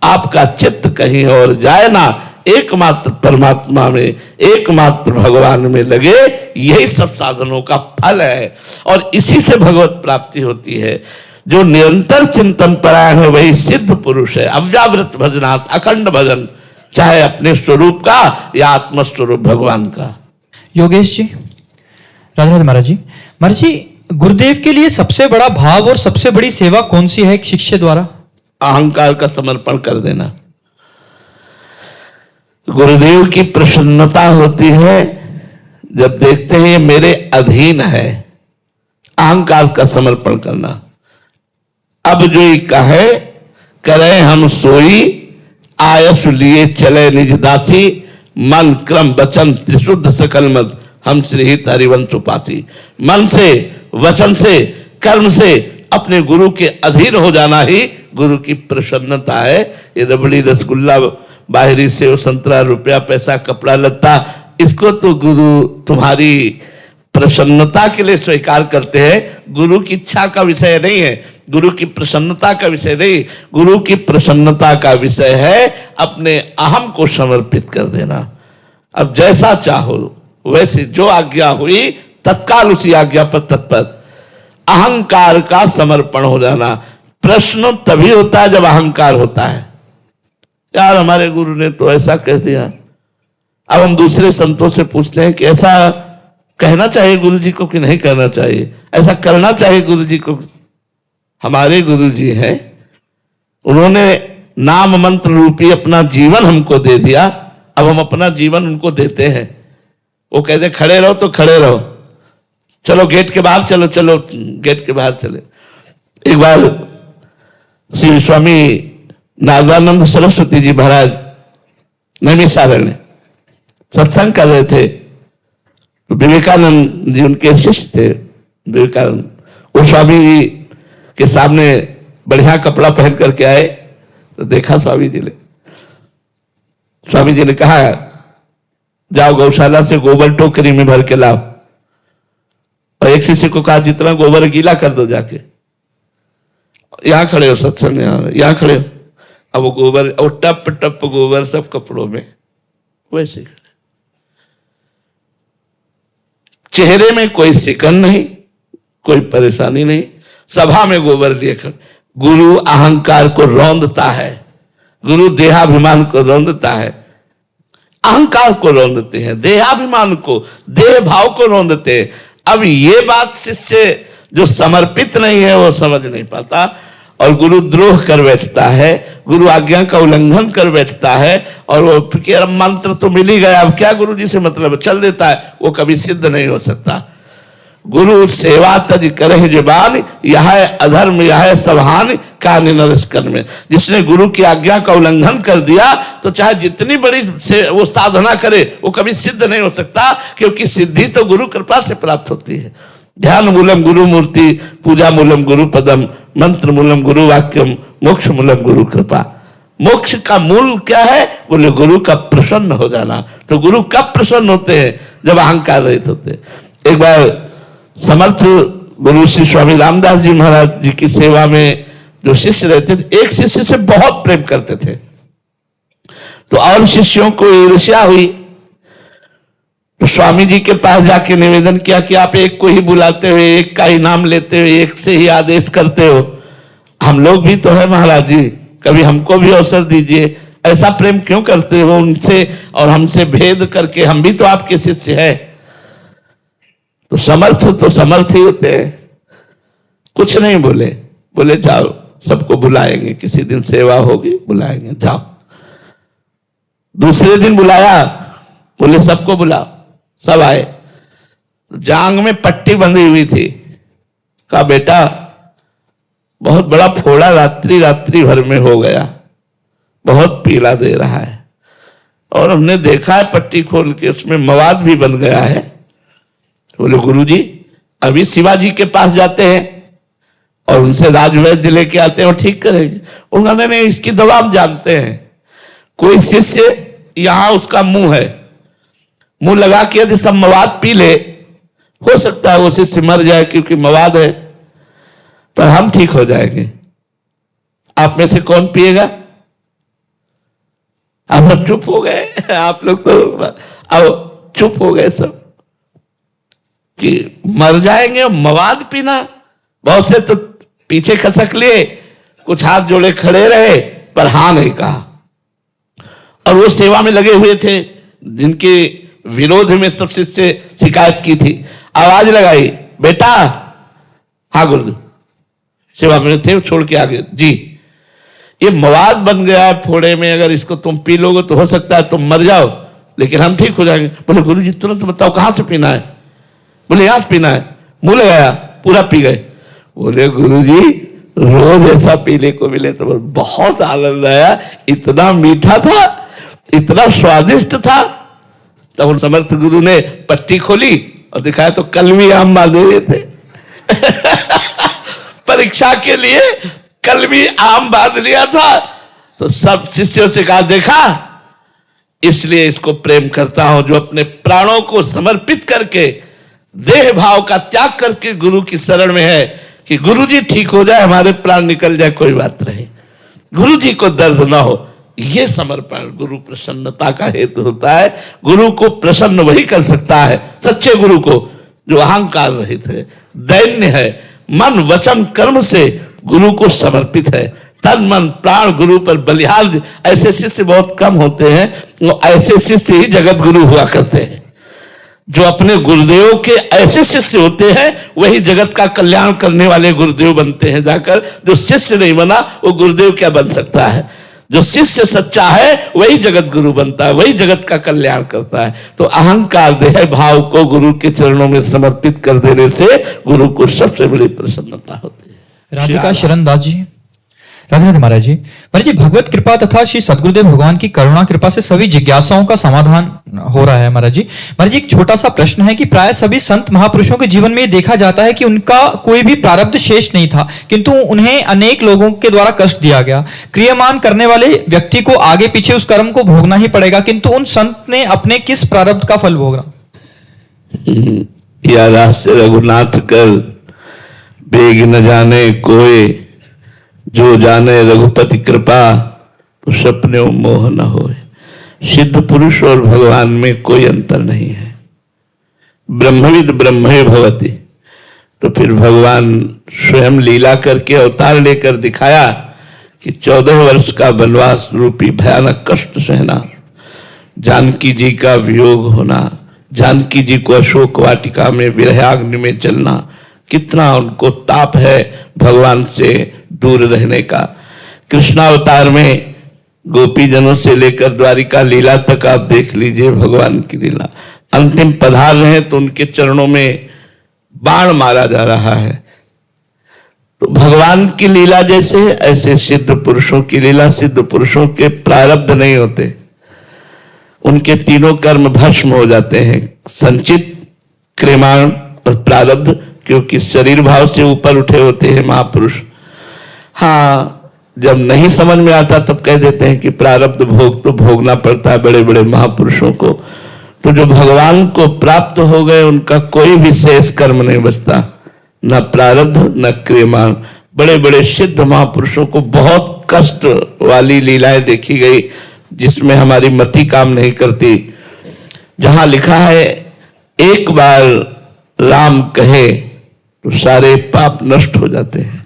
आपका चित्त कहीं और जाए ना, एकमात्र परमात्मा में, एकमात्र भगवान में लगे, यही सब साधनों का फल है और इसी से भगवत प्राप्ति होती है। जो निरंतर चिंतन परायण है वही सिद्ध पुरुष है। अव्यावृत भजनात्, अखंड भजन, चाहे अपने स्वरूप का या आत्मस्वरूप भगवान का। योगेश जी, राधे राधे महाराज जी। महाराज जी गुरुदेव के लिए सबसे बड़ा भाव और सबसे बड़ी सेवा कौन सी है एक शिष्य द्वारा? अहंकार का समर्पण कर देना। गुरुदेव की प्रसन्नता होती है जब देखते हैं मेरे अधीन है। अहंकार का समर्पण करना। अब जो ही कहे करें हम सोई, आयस लिए चले निज दासी, मन क्रम वचन त्रिशुद्ध सकल मत, हम श्रीहित हरिवंश उपासी। मन से, वचन से, कर्म से अपने गुरु के अधीन हो जाना ही गुरु की प्रसन्नता है। ये रबड़ी, रसगुल्ला, बाहरी सेव संतरा, रुपया पैसा, कपड़ा लत्ता, इसको तो गुरु तुम्हारी प्रसन्नता के लिए स्वीकार करते हैं, गुरु की इच्छा का विषय नहीं है, गुरु की प्रसन्नता का विषय नहीं। गुरु की प्रसन्नता का विषय है अपने अहम को समर्पित कर देना। अब जैसा चाहो वैसे, जो आज्ञा हुई तत्काल उसी आज्ञा पर तत्पर। अहंकार का समर्पण हो जाना, प्रश्न तभी होता है जब अहंकार होता है। यार हमारे गुरु ने तो ऐसा कह दिया। अब हम दूसरे संतों से पूछते हैं कि ऐसा कहना चाहिए गुरु जी को कि नहीं कहना चाहिए, ऐसा करना चाहिए गुरु जी को। हमारे गुरु जी हैं, उन्होंने नाम मंत्र रूपी अपना जीवन हमको दे दिया, अब हम अपना जीवन उनको देते हैं। वो कहते खड़े रहो तो खड़े रहो, चलो गेट के बाहर चलो, चलो गेट के बाहर चले। एक बार श्री स्वामी नारदानंद सरस्वती जी महाराज नैमिषारण्य सत्संग कर रहे थे, तो विवेकानंद जी उनके शिष्य थे। विवेकानंद वो स्वामी जी के सामने बढ़िया कपड़ा पहन करके आए, तो देखा स्वामी जी ने, स्वामी जी ने कहा जाओ गौशाला से गोबर टोकरी में भर के लाओ, और एक शिष्य को कहा जितना गोबर गीला कर दो जाके, यहां खड़े हो सत्संग में, यहां खड़े हो। अब वो गोबर और टप टप गोबर सब कपड़ों में वैसे खड़े, चेहरे में कोई सिकन नहीं, कोई परेशानी नहीं, सभा में गोबर लिए खड़े। गुरु अहंकार को रौंदता है, गुरु देहाभिमान को रौंदता है, अहंकार को रौंदते हैं, देहाभिमान को, देह भाव को रौंदते हैं। अब ये बात शिष्य जो समर्पित नहीं है वो समझ नहीं पाता, और गुरु द्रोह कर बैठता है, गुरु आज्ञा का उल्लंघन कर बैठता है, और वो फिर मंत्र तो मिल ही गया, अब क्या गुरु जी से मतलब, चल देता है, वो कभी सिद्ध नहीं हो सकता। गुरु सेवा तज करे जबान, यह अधर्म यह सबहान कान नरस कर्म में। जिसने गुरु की आज्ञा का उल्लंघन कर दिया तो चाहे जितनी बड़ी से वो साधना करे वो कभी सिद्ध नहीं हो सकता, क्योंकि सिद्धि तो गुरु कृपा से प्राप्त होती है। ध्यान मूलम गुरु मूर्ति, पूजा मूलम गुरु पदम, मंत्र मूलम गुरु वाक्यम, मोक्ष मूलम गुरु कृपा। मोक्ष का मूल क्या है? बोले गुरु का प्रसन्न हो जाना। तो गुरु कब प्रसन्न होते हैं? जब अहंकार रहित होते हैं। एक बार समर्थ गुरु श्री स्वामी रामदास जी महाराज जी की सेवा में जो शिष्य रहते थे, एक शिष्य से बहुत प्रेम करते थे, तो और शिष्यों को ईर्ष्या हुई, तो स्वामी जी के पास जाके निवेदन किया कि आप एक को ही बुलाते हो, एक का ही नाम लेते हो, एक से ही आदेश करते हो, हम लोग भी तो है महाराज जी, कभी हमको भी अवसर दीजिए, ऐसा प्रेम क्यों करते हो उनसे और हमसे भेद करके, हम भी तो आपके शिष्य हैं। तो समर्थ ही होते हैं, कुछ नहीं बोले, बोले जाओ सबको बुलाएंगे, किसी दिन सेवा होगी बुलाएंगे, जाओ। दूसरे दिन बुलाया, बोले सबको बुलाओ, सब आए। जांग में पट्टी बंधी हुई थी, कहा बेटा बहुत बड़ा फोड़ा रात्रि भर में हो गया, बहुत पीला दे रहा है, और हमने देखा है पट्टी खोल के उसमें मवाद भी बन गया है। बोले गुरुजी अभी शिवाजी के पास जाते हैं और उनसे राजवैद्य लेके आते हैं और ठीक करेंगे। उन्होंने नहीं, इसकी दवा हम जानते हैं। कोई शिष्य यहां उसका मुंह है, मुंह लगा के यदि सब मवाद पी ले, हो सकता है वो शिष्य मर जाए क्योंकि मवाद है, पर हम ठीक हो जाएंगे। आप में से कौन पिएगा? आप लोग चुप हो गए, आप लोग तो अब चुप हो गए सब कि मर जाएंगे मवाद पीना। बहुत से तो पीछे खसक लिए, कुछ हाथ जोड़े खड़े रहे, पर हां नहीं कहा। और वो सेवा में लगे हुए थे जिनके विरोध में सब शिष्य शिकायत की थी, आवाज लगाई, बेटा, हाँ गुरुदेव, सेवा में थे, छोड़ के आगे, जी ये मवाद बन गया है फोड़े में, अगर इसको तुम पी लोगे तो हो सकता है तुम मर जाओ, लेकिन हम ठीक हो जाएंगे। बोले गुरु जी तुरंत बताओ कहां से पीना है? बोले यहां से पीना है। मुंह लगाया, पूरा पी गए। बोले गुरु जी रोज ऐसा पीने को मिले तो बहुत आनंद आया, इतना मीठा था, इतना स्वादिष्ट था। तब उन समर्थ गुरु ने पट्टी खोली और दिखाया तो कलमी आम बांधे हुए थे परीक्षा के लिए कलमी आम बांध लिया था। तो सब शिष्यों से कहा, देखा, इसलिए इसको प्रेम करता हूं, जो अपने प्राणों को समर्पित करके, देह भाव का त्याग करके गुरु की शरण में है कि गुरु जी ठीक हो जाए, हमारे प्राण निकल जाए, कोई बात नहीं, गुरु जी को दर्द ना हो। यह समर्पण गुरु प्रसन्नता का हेतु होता है। गुरु को प्रसन्न वही कर सकता है, सच्चे गुरु को, जो अहंकार रहित है, दैन्य है, मन वचन कर्म से गुरु को समर्पित है, तन मन प्राण गुरु पर बलिहार। ऐसे शिष्य बहुत कम होते हैं, वो ऐसे शिष्य ही जगत गुरु हुआ करते हैं। जो अपने गुरुदेव के ऐसे शिष्य होते हैं वही जगत का कल्याण करने वाले गुरुदेव बनते हैं जाकर। जो शिष्य नहीं बना वो गुरुदेव क्या बन सकता है? जो शिष्य सच्चा है वही जगत गुरु बनता है, वही जगत का कल्याण करता है। तो अहंकार देह भाव को गुरु के चरणों में समर्पित कर देने से गुरु को सबसे बड़ी प्रसन्नता होती है। राधिका शरण दास जी, राधे राधे महाराज जी। महाराज जी, भगवत कृपा तथा श्री सदगुरुदेव भगवान की करुणा कृपा से सभी जिज्ञासाओं का समाधान हो रहा है महाराज जी। महाराज जी, एक छोटा सा प्रश्न है कि प्राय सभी संत महापुरुषों के जीवन में देखा जाता है कि उनका कोई भी प्रारब्ध शेष नहीं था, किंतु उन्हें अनेक लोगों के द्वारा कष्ट दिया गया। क्रियामान करने वाले व्यक्ति को आगे पीछे उस कर्म को भोगना ही पड़ेगा, किंतु उन संत ने अपने किस प्रारब्ध का फल भोगा? या रास्ते रघुनाथ कर बेग न जाने कोई, जो जाने रघुपति कृपा तो सपने मोह न होए। सिद्ध पुरुष और भगवान में कोई अंतर नहीं है। ब्रह्मविद ब्रह्मे भवति, तो फिर भगवान स्वयं लीला करके अवतार लेकर दिखाया कि 14 वर्ष का वनवास रूपी भयानक कष्ट सहना, जानकी जी का वियोग होना, जानकी जी को अशोक वाटिका में विरहाग्नि में चलना, कितना उनको ताप है भगवान से दूर रहने का। कृष्णावतार में गोपी जनों से लेकर द्वारिका लीला तक आप देख लीजिए भगवान की लीला। अंतिम पधार रहे हैं तो उनके चरणों में बाण मारा जा रहा है। तो भगवान की लीला जैसे ऐसे सिद्ध पुरुषों की लीला। सिद्ध पुरुषों के प्रारब्ध नहीं होते, उनके तीनों कर्म भस्म हो जाते हैं, संचित, क्रियमाण और प्रारब्ध, क्योंकि शरीर भाव से ऊपर उठे होते हैं महापुरुष। हाँ, जब नहीं समझ में आता तब कह देते हैं कि प्रारब्ध भोग तो भोगना पड़ता है बड़े बड़े महापुरुषों को। तो जो भगवान को प्राप्त हो गए उनका कोई भी शेष कर्म नहीं बचता, न प्रारब्ध न क्रियमाण। बड़े बड़े सिद्ध महापुरुषों को बहुत कष्ट वाली लीलाएं देखी गई जिसमें हमारी मति काम नहीं करती। जहां लिखा है एक बार राम कहे तो सारे पाप नष्ट हो जाते हैं,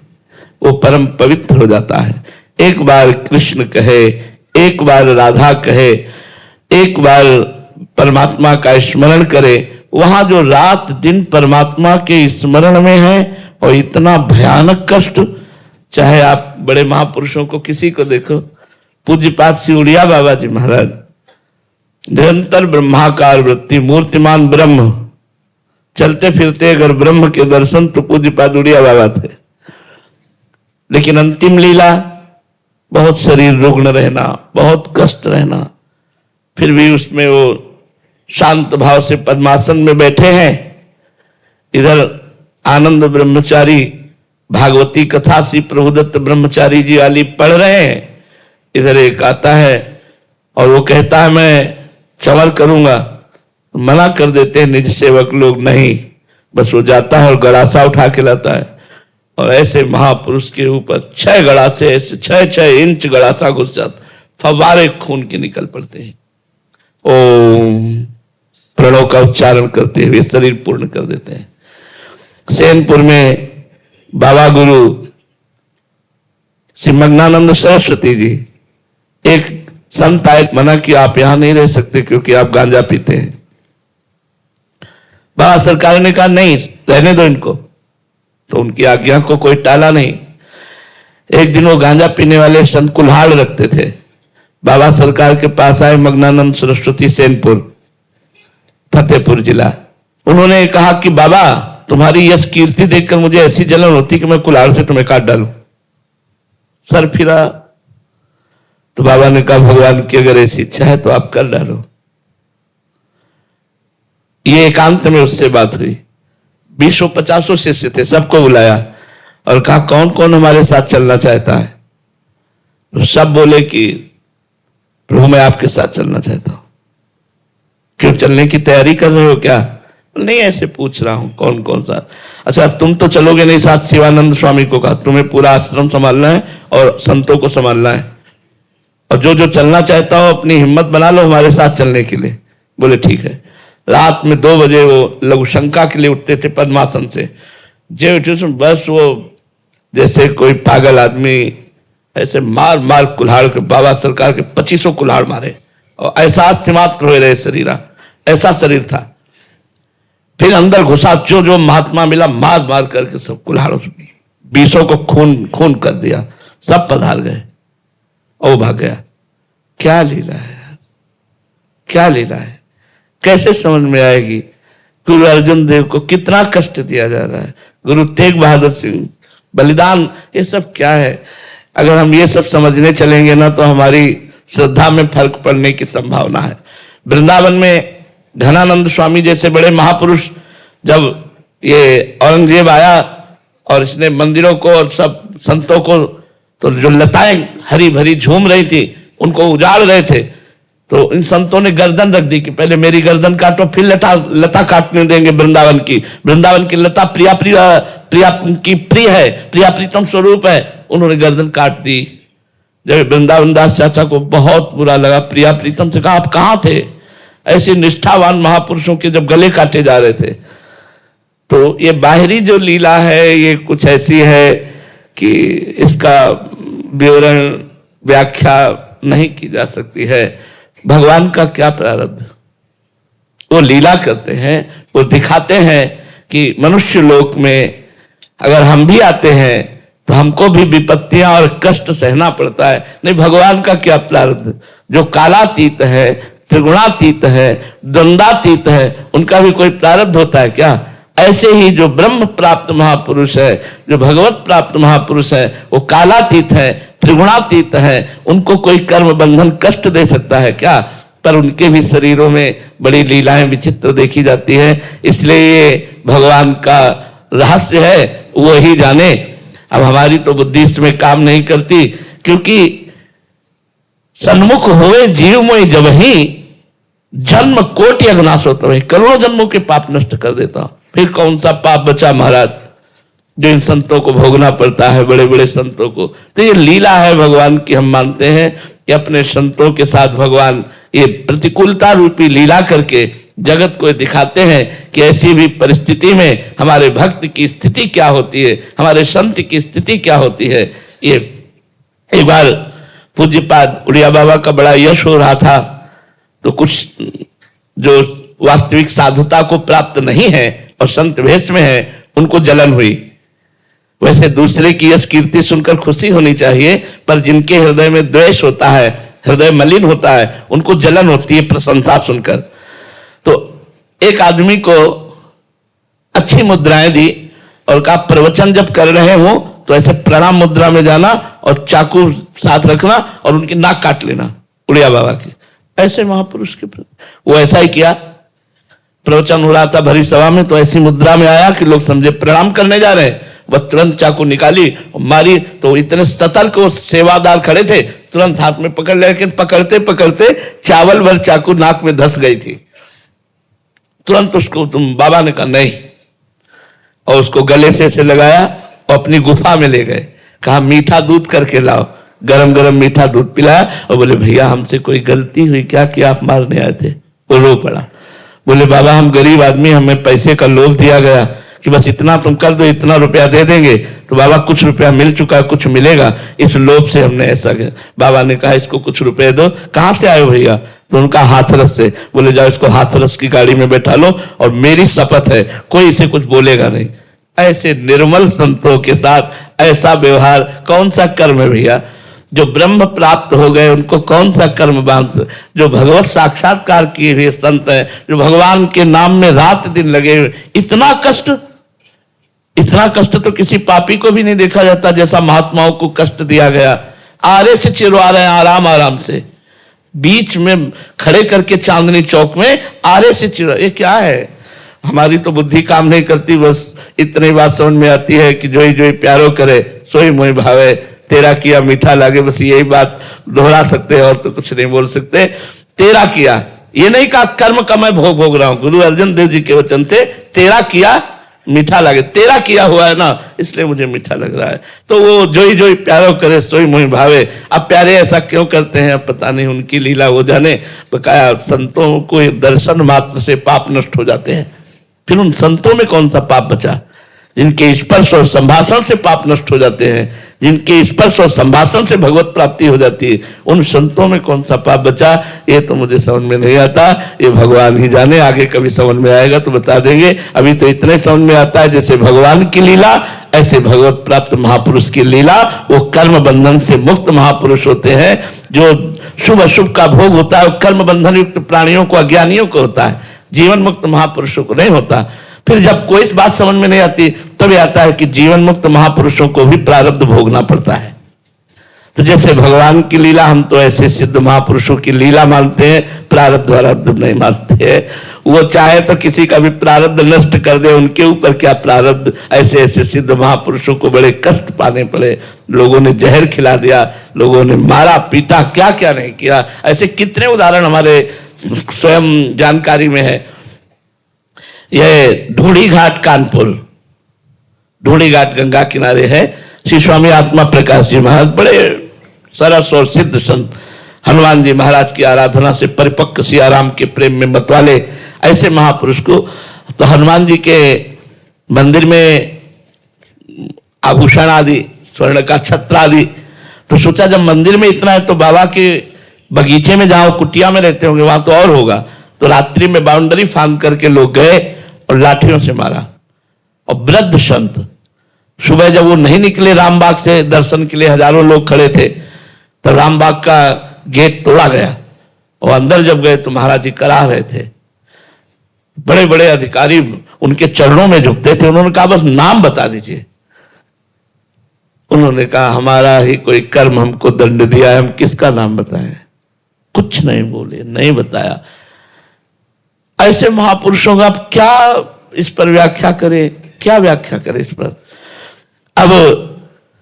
वो परम पवित्र हो जाता है। एक बार कृष्ण कहे, एक बार राधा कहे, एक बार परमात्मा का स्मरण करे, वहां जो रात दिन परमात्मा के स्मरण में है और इतना भयानक कष्ट। चाहे आप बड़े महापुरुषों को किसी को देखो, पूज्यपाद सिउड़िया बाबा जी महाराज निरंतर ब्रह्माकार वृत्ति, मूर्तिमान ब्रह्म, चलते फिरते अगर ब्रह्म के दर्शन तो पूज्यपाद उड़िया बाबा थे। लेकिन अंतिम लीला बहुत शरीर रुग्ण रहना, बहुत कष्ट रहना, फिर भी उसमें वो शांत भाव से पद्मासन में बैठे हैं। इधर आनंद ब्रह्मचारी भागवती कथा श्री प्रभुदत्त ब्रह्मचारी जी वाली पढ़ रहे हैं। इधर एक आता है और वो कहता है मैं चमर करूंगा, मना कर देते हैं निज सेवक लोग, नहीं, बस वो जाता है और गड़ासा उठा के लाता है और ऐसे महापुरुष के ऊपर 6 गड़ासे, ऐसे 6 इंच गड़ासा घुस जाता, फव्वारे खून के निकल पड़ते हैं। ओम प्रणव का उच्चारण करते हुए शरीर पूर्ण कर देते हैं। सेनपुर में बाबा गुरु श्री मग्नानंद सरस्वती जी, एक संत आए, मना कि आप यहां नहीं रह सकते क्योंकि आप गांजा पीते हैं। बाबा सरकार ने कहा नहीं, रहने दो इनको, तो उनकी आज्ञा को कोई टाला नहीं। एक दिन वो गांजा पीने वाले संत कुल्हाड़ रखते थे, बाबा सरकार के पास आए, मग्नानंद सरस्वती, सेनपुर, फतेहपुर जिला। उन्होंने कहा कि बाबा तुम्हारी यश कीर्ति देखकर मुझे ऐसी जलन होती कि मैं कुल्हाड़ से तुम्हें काट डालूं। सर फिरा तो बाबा ने कहा भगवान की अगर ऐसी इच्छा है तो आप कर डालो। ये एकांत में उससे बात हुई। 20-50 शिष्य थे, सबको बुलाया और कहा कौन कौन हमारे साथ चलना चाहता है। तो सब बोले कि प्रभु मैं आपके साथ चलना चाहता हूं। क्यों, चलने की तैयारी कर रहे हो क्या? नहीं, ऐसे पूछ रहा हूं कौन कौन सा। अच्छा तुम तो चलोगे नहीं साथ? शिवानंद स्वामी को कहा तुम्हें पूरा आश्रम संभालना है और संतों को संभालना है, और जो जो चलना चाहता हो अपनी हिम्मत बना लो हमारे साथ चलने के लिए। बोले ठीक है। रात में 2 बजे वो लघु शंका के लिए उठते थे पद्मासन से, जे उठे बस वो जैसे कोई पागल आदमी ऐसे मार मार कुल्हाड़ के, बाबा सरकार के 2500 कुल्हाड़ मारे और ऐसा अस्तिमात हो रहे शरीर, ऐसा शरीर था। फिर अंदर घुसा, जो जो महात्मा मिला मार मार करके सब कुल्हाड़ों से 20 को खून खून कर दिया, सब पधार गए और वो भाग गया। क्या लीला है यार, क्या लीला है, कैसे समझ में आएगी? गुरु अर्जुन देव को कितना कष्ट दिया जा रहा है, गुरु तेग बहादुर सिंह बलिदान, ये सब क्या है? अगर हम ये सब समझने चलेंगे ना तो हमारी श्रद्धा में फर्क पड़ने की संभावना है। वृंदावन में घनानंद स्वामी जैसे बड़े महापुरुष, जब ये औरंगजेब आया और इसने मंदिरों को और सब संतों को, तो जो लताएं हरी भरी झूम रही थी उनको उजाड़ रहे थे, तो इन संतों ने गर्दन रख दी कि पहले मेरी गर्दन काटो फिर लता काटने देंगे वृंदावन की। वृंदावन की लता प्रिया प्रिया प्रिया की प्रिय है, प्रिया प्रीतम स्वरूप है। उन्होंने गर्दन काट दी। जब वृंदावन दास चाचा को बहुत बुरा लगा, प्रिया प्रीतम से कहा आप कहां थे? ऐसे निष्ठावान महापुरुषों के जब गले काटे जा रहे थे। तो ये बाहरी जो लीला है ये कुछ ऐसी है कि इसका विवरण व्याख्या नहीं की जा सकती है। भगवान का क्या प्रारब्ध, वो लीला करते हैं, वो दिखाते हैं कि मनुष्य लोक में अगर हम भी आते हैं तो हमको भी विपत्तियां और कष्ट सहना पड़ता है। नहीं, भगवान का क्या प्रारब्ध, जो कालातीत है, त्रिगुणातीत है, द्वंद्वातीत है, उनका भी कोई प्रारब्ध होता है क्या? ऐसे ही जो ब्रह्म प्राप्त महापुरुष है, जो भगवत प्राप्त महापुरुष है, वो कालातीत है, त्रिगुणातीत है, उनको कोई कर्म बंधन कष्ट दे सकता है क्या? पर उनके भी शरीरों में बड़ी लीलाएं विचित्र देखी जाती है। इसलिए ये भगवान का रहस्य है, वो ही जाने। अब हमारी तो बुद्धि इसमें काम नहीं करती, क्योंकि सन्मुख होए जीव में जब ही जन्म कोटि अग्नाश होता है, करोड़ों जन्मों के पाप नष्ट कर देता हूं। फिर कौन सा पाप बचा महाराज जो इन संतों को भोगना पड़ता है, बड़े बड़े संतों को? तो ये लीला है भगवान की। हम मानते हैं कि अपने संतों के साथ भगवान ये प्रतिकूलता रूपी लीला करके जगत को दिखाते हैं कि ऐसी भी परिस्थिति में हमारे भक्त की स्थिति क्या होती है, हमारे संत की स्थिति क्या होती है। ये एक बार पूज्यपाद उड़िया बाबा का बड़ा यश हो रहा था, तो कुछ जो वास्तविक साधुता को प्राप्त नहीं है और संत वेश में है, उनको जलन हुई। वैसे दूसरे की यश कीर्ति सुनकर खुशी होनी चाहिए, पर जिनके हृदय में द्वेष होता है, हृदय मलिन होता है, उनको जलन होती है प्रशंसा सुनकर। तो एक आदमी को अच्छी मुद्राएं दी और कहा प्रवचन जब कर रहे हो तो ऐसे प्रणाम मुद्रा में जाना और चाकू साथ रखना और उनकी नाक काट लेना, उड़िया बाबा की। ऐसे महापुरुष के वो ऐसा ही किया। प्रवचन हो रहा था भरी सभा में, तो ऐसी मुद्रा में आया कि लोग समझे प्रणाम करने जा रहे हैं। वह तुरंत चाकू निकाली और मारी, तो इतने सतर्क वो सेवादार खड़े थे, तुरंत हाथ में पकड़ ले, लेकिन पकड़ते पकड़ते चावल भर चाकू नाक में धंस गई थी। तुरंत उसको तुम बाबा ने कहा नहीं, और उसको गले से ऐसे लगाया और अपनी गुफा में ले गए। कहा मीठा दूध करके लाओ, गरम गरम मीठा दूध पिलाया और बोले भैया हमसे कोई गलती हुई क्या कि आप मारने आए थे? वो रो पड़ा। बोले बाबा हम गरीब आदमी, हमें पैसे का लोभ दिया गया कि बस इतना तुम कर दो, इतना रुपया दे देंगे। तो बाबा कुछ रुपया मिल चुका है, कुछ मिलेगा, इस लोभ से हमने ऐसा किया। बाबा ने कहा इसको कुछ रुपए दो। कहां से आए भैया? तो उनका हाथरस से। बोले जाओ इसको हाथरस की गाड़ी में बैठा लो और मेरी शपथ है कोई इसे कुछ बोलेगा नहीं। ऐसे निर्मल संतों के साथ ऐसा व्यवहार कौन सा कर्म है भैया? जो ब्रह्म प्राप्त हो गए उनको कौन सा कर्म बांध? जो भगवत साक्षात्कार किए हुए संत हैं, जो भगवान के नाम में रात दिन लगे हुए, इतना कष्ट तो किसी पापी को भी नहीं देखा जाता जैसा महात्माओं को कष्ट दिया गया। आरे से चिरवा रहे हैं आराम आराम से, बीच में खड़े करके चांदनी चौक में आरे से चिरवा। ये क्या है? हमारी तो बुद्धि काम नहीं करती। बस इतनी बात समझ में आती है कि जोई जोई प्यारो करे सोई मोहि भावे, तेरा किया मीठा लागे। बस यही बात दोहरा सकते हैं और तो कुछ नहीं बोल सकते। तेरा किया, ये नहीं कहा कर्म का मैं भोग रहा हूं। गुरु अर्जुन देव जी के वचन थे तेरा किया मीठा लगे। तेरा किया हुआ है ना, इसलिए मुझे मीठा लग रहा है। तो वो जोई जोई प्यारो करे सोई मोहि भावे। अब प्यारे ऐसा क्यों करते हैं अब पता नहीं, उनकी लीला वो जाने। बकाया संतों को दर्शन मात्र से पाप नष्ट हो जाते हैं। फिर उन संतों में कौन सा पाप बचा? जिनके स्पर्श और संभाषण से पाप नष्ट हो जाते हैं, जिनके स्पर्श और संभाषण से भगवत प्राप्ति हो जाती है, उन संतों में कौन सा पाप बचा, ये तो मुझे समझ में नहीं आता। ये भगवान ही जाने, आगे कभी समझ में आएगा तो बता देंगे। अभी तो इतने समझ में आता है जैसे भगवान की लीला, ऐसे भगवत प्राप्त महापुरुष की लीला। वो कर्म बंधन से मुक्त महापुरुष होते हैं। जो शुभ अशुभ का भोग होता है वो कर्म बंधन युक्त प्राणियों को, अज्ञानियों को होता है, जीवन मुक्त महापुरुषों को नहीं होता। फिर जब कोई इस बात समझ में नहीं आती तब ये आता है कि जीवन मुक्त महापुरुषों को भी प्रारब्ध भोगना पड़ता है। तो जैसे भगवान की लीला, हम तो ऐसे सिद्ध महापुरुषों की लीला मानते हैं, प्रारब्ध प्रारब्ध नहीं मानते हैं। वो चाहे तो किसी का भी प्रारब्ध नष्ट कर दे, उनके ऊपर क्या प्रारब्ध। ऐसे ऐसे सिद्ध महापुरुषों को बड़े कष्ट पाने पड़े, लोगों ने जहर खिला दिया, लोगों ने मारा पीटा, क्या क्या नहीं किया। ऐसे कितने उदाहरण हमारे स्वयं जानकारी में है। यह ढूढ़ी घाट कानपुर, ढूढ़ी घाट गंगा किनारे है। श्री स्वामी आत्मा प्रकाश जी महाराज बड़े सरस और सिद्ध संत, हनुमान जी महाराज की आराधना से परिपक्व, सियाराम के प्रेम में मतवाले ऐसे महापुरुष को तो हनुमान जी के मंदिर में आभूषण आदि, स्वर्ण का छत्र आदि, तो सोचा जब मंदिर में इतना है तो बाबा के बगीचे में जहां कुटिया में रहते होंगे वहां तो और होगा। तो रात्रि में बाउंड्री फांद करके लोग गए और लाठियों से मारा। और वृद्ध संत सुबह जब वो नहीं निकले रामबाग से दर्शन के लिए, हजारों लोग खड़े थे, तो रामबाग का गेट तोड़ा गया और अंदर जब गए तो महाराज जी करा रहे थे। बड़े बड़े अधिकारी उनके चरणों में झुकते थे। उन्होंने कहा बस नाम बता दीजिए। उन्होंने कहा हमारा ही कोई कर्म हमको दंड दिया है, हम किसका नाम बताएं। कुछ नहीं बोले, नहीं बताया। ऐसे महापुरुषों का आप क्या इस पर व्याख्या करें, क्या व्याख्या करें इस पर। अब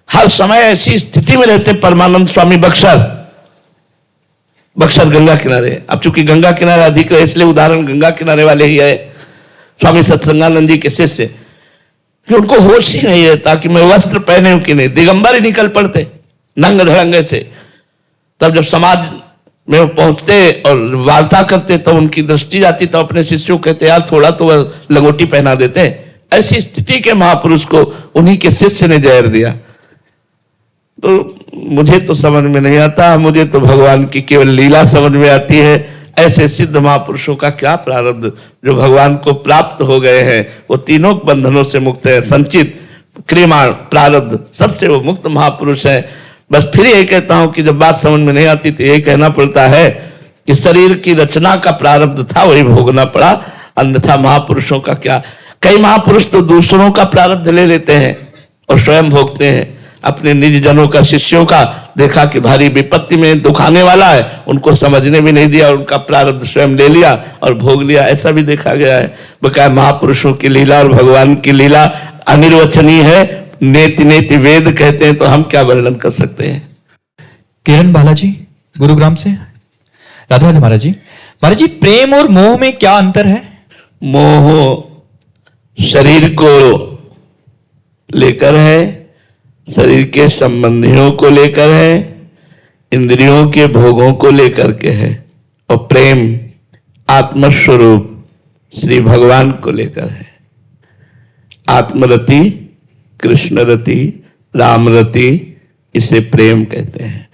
हर समय ऐसी स्थिति में रहते परमानंद स्वामी बक्सर गंगा किनारे। अब चूंकि गंगा किनारे अधिक है इसलिए उदाहरण गंगा किनारे वाले ही है। स्वामी सत्संगानंद जी के शिष्य, कि उनको होश ही नहीं रहता कि मैं वस्त्र पहने हूं कि नहीं, दिगंबर ही निकल पड़ते नंग धड़ंगे से। तब जब समाज में वो पहुंचते और वार्ता करते तब उनकी दृष्टि जाती, तो अपने शिष्यों कहते यार थोड़ा तो वह लंगोटी पहना देते। ऐसी स्थिति के महापुरुष को उन्हीं के शिष्य ने जहर दिया। तो मुझे तो समझ में नहीं आता, मुझे तो भगवान की केवल लीला समझ में आती है। ऐसे सिद्ध महापुरुषों का क्या प्रारब्ध, जो भगवान को प्राप्त हो गए हैं, वो तीनों बंधनों से मुक्त है। संचित, क्रियमाण, प्रारब्ध, सबसे वो मुक्त महापुरुष है। बस फिर ये कहता हूं कि जब बात समझ में नहीं आती तो ये कहना पड़ता है कि शरीर की रचना का प्रारब्ध था वही भोगना पड़ा, अन्यथा महापुरुषों का क्या। कई महापुरुष तो दूसरों का प्रारब्ध ले लेते हैं और स्वयं भोगते हैं। अपने निज जनों का, शिष्यों का देखा कि भारी विपत्ति में दुख आने वाला है, उनको समझने भी नहीं दिया, उनका प्रारब्ध स्वयं ले लिया और भोग लिया। ऐसा भी देखा गया है। बकाया महापुरुषों की लीला और भगवान की लीला अनिर्वचनीय है। नेति नेति वेद कहते हैं, तो हम क्या वर्णन कर सकते हैं। किरण बालाजी गुरुग्राम से, राधा राधा महाराज जी। महाराज जी, प्रेम और मोह में क्या अंतर है? मोह शरीर को लेकर है, शरीर के संबंधियों को लेकर है, इंद्रियों के भोगों को लेकर के है। और प्रेम आत्मस्वरूप श्री भगवान को लेकर है। आत्मरति, कृष्णरति, रामरति, इसे प्रेम कहते हैं।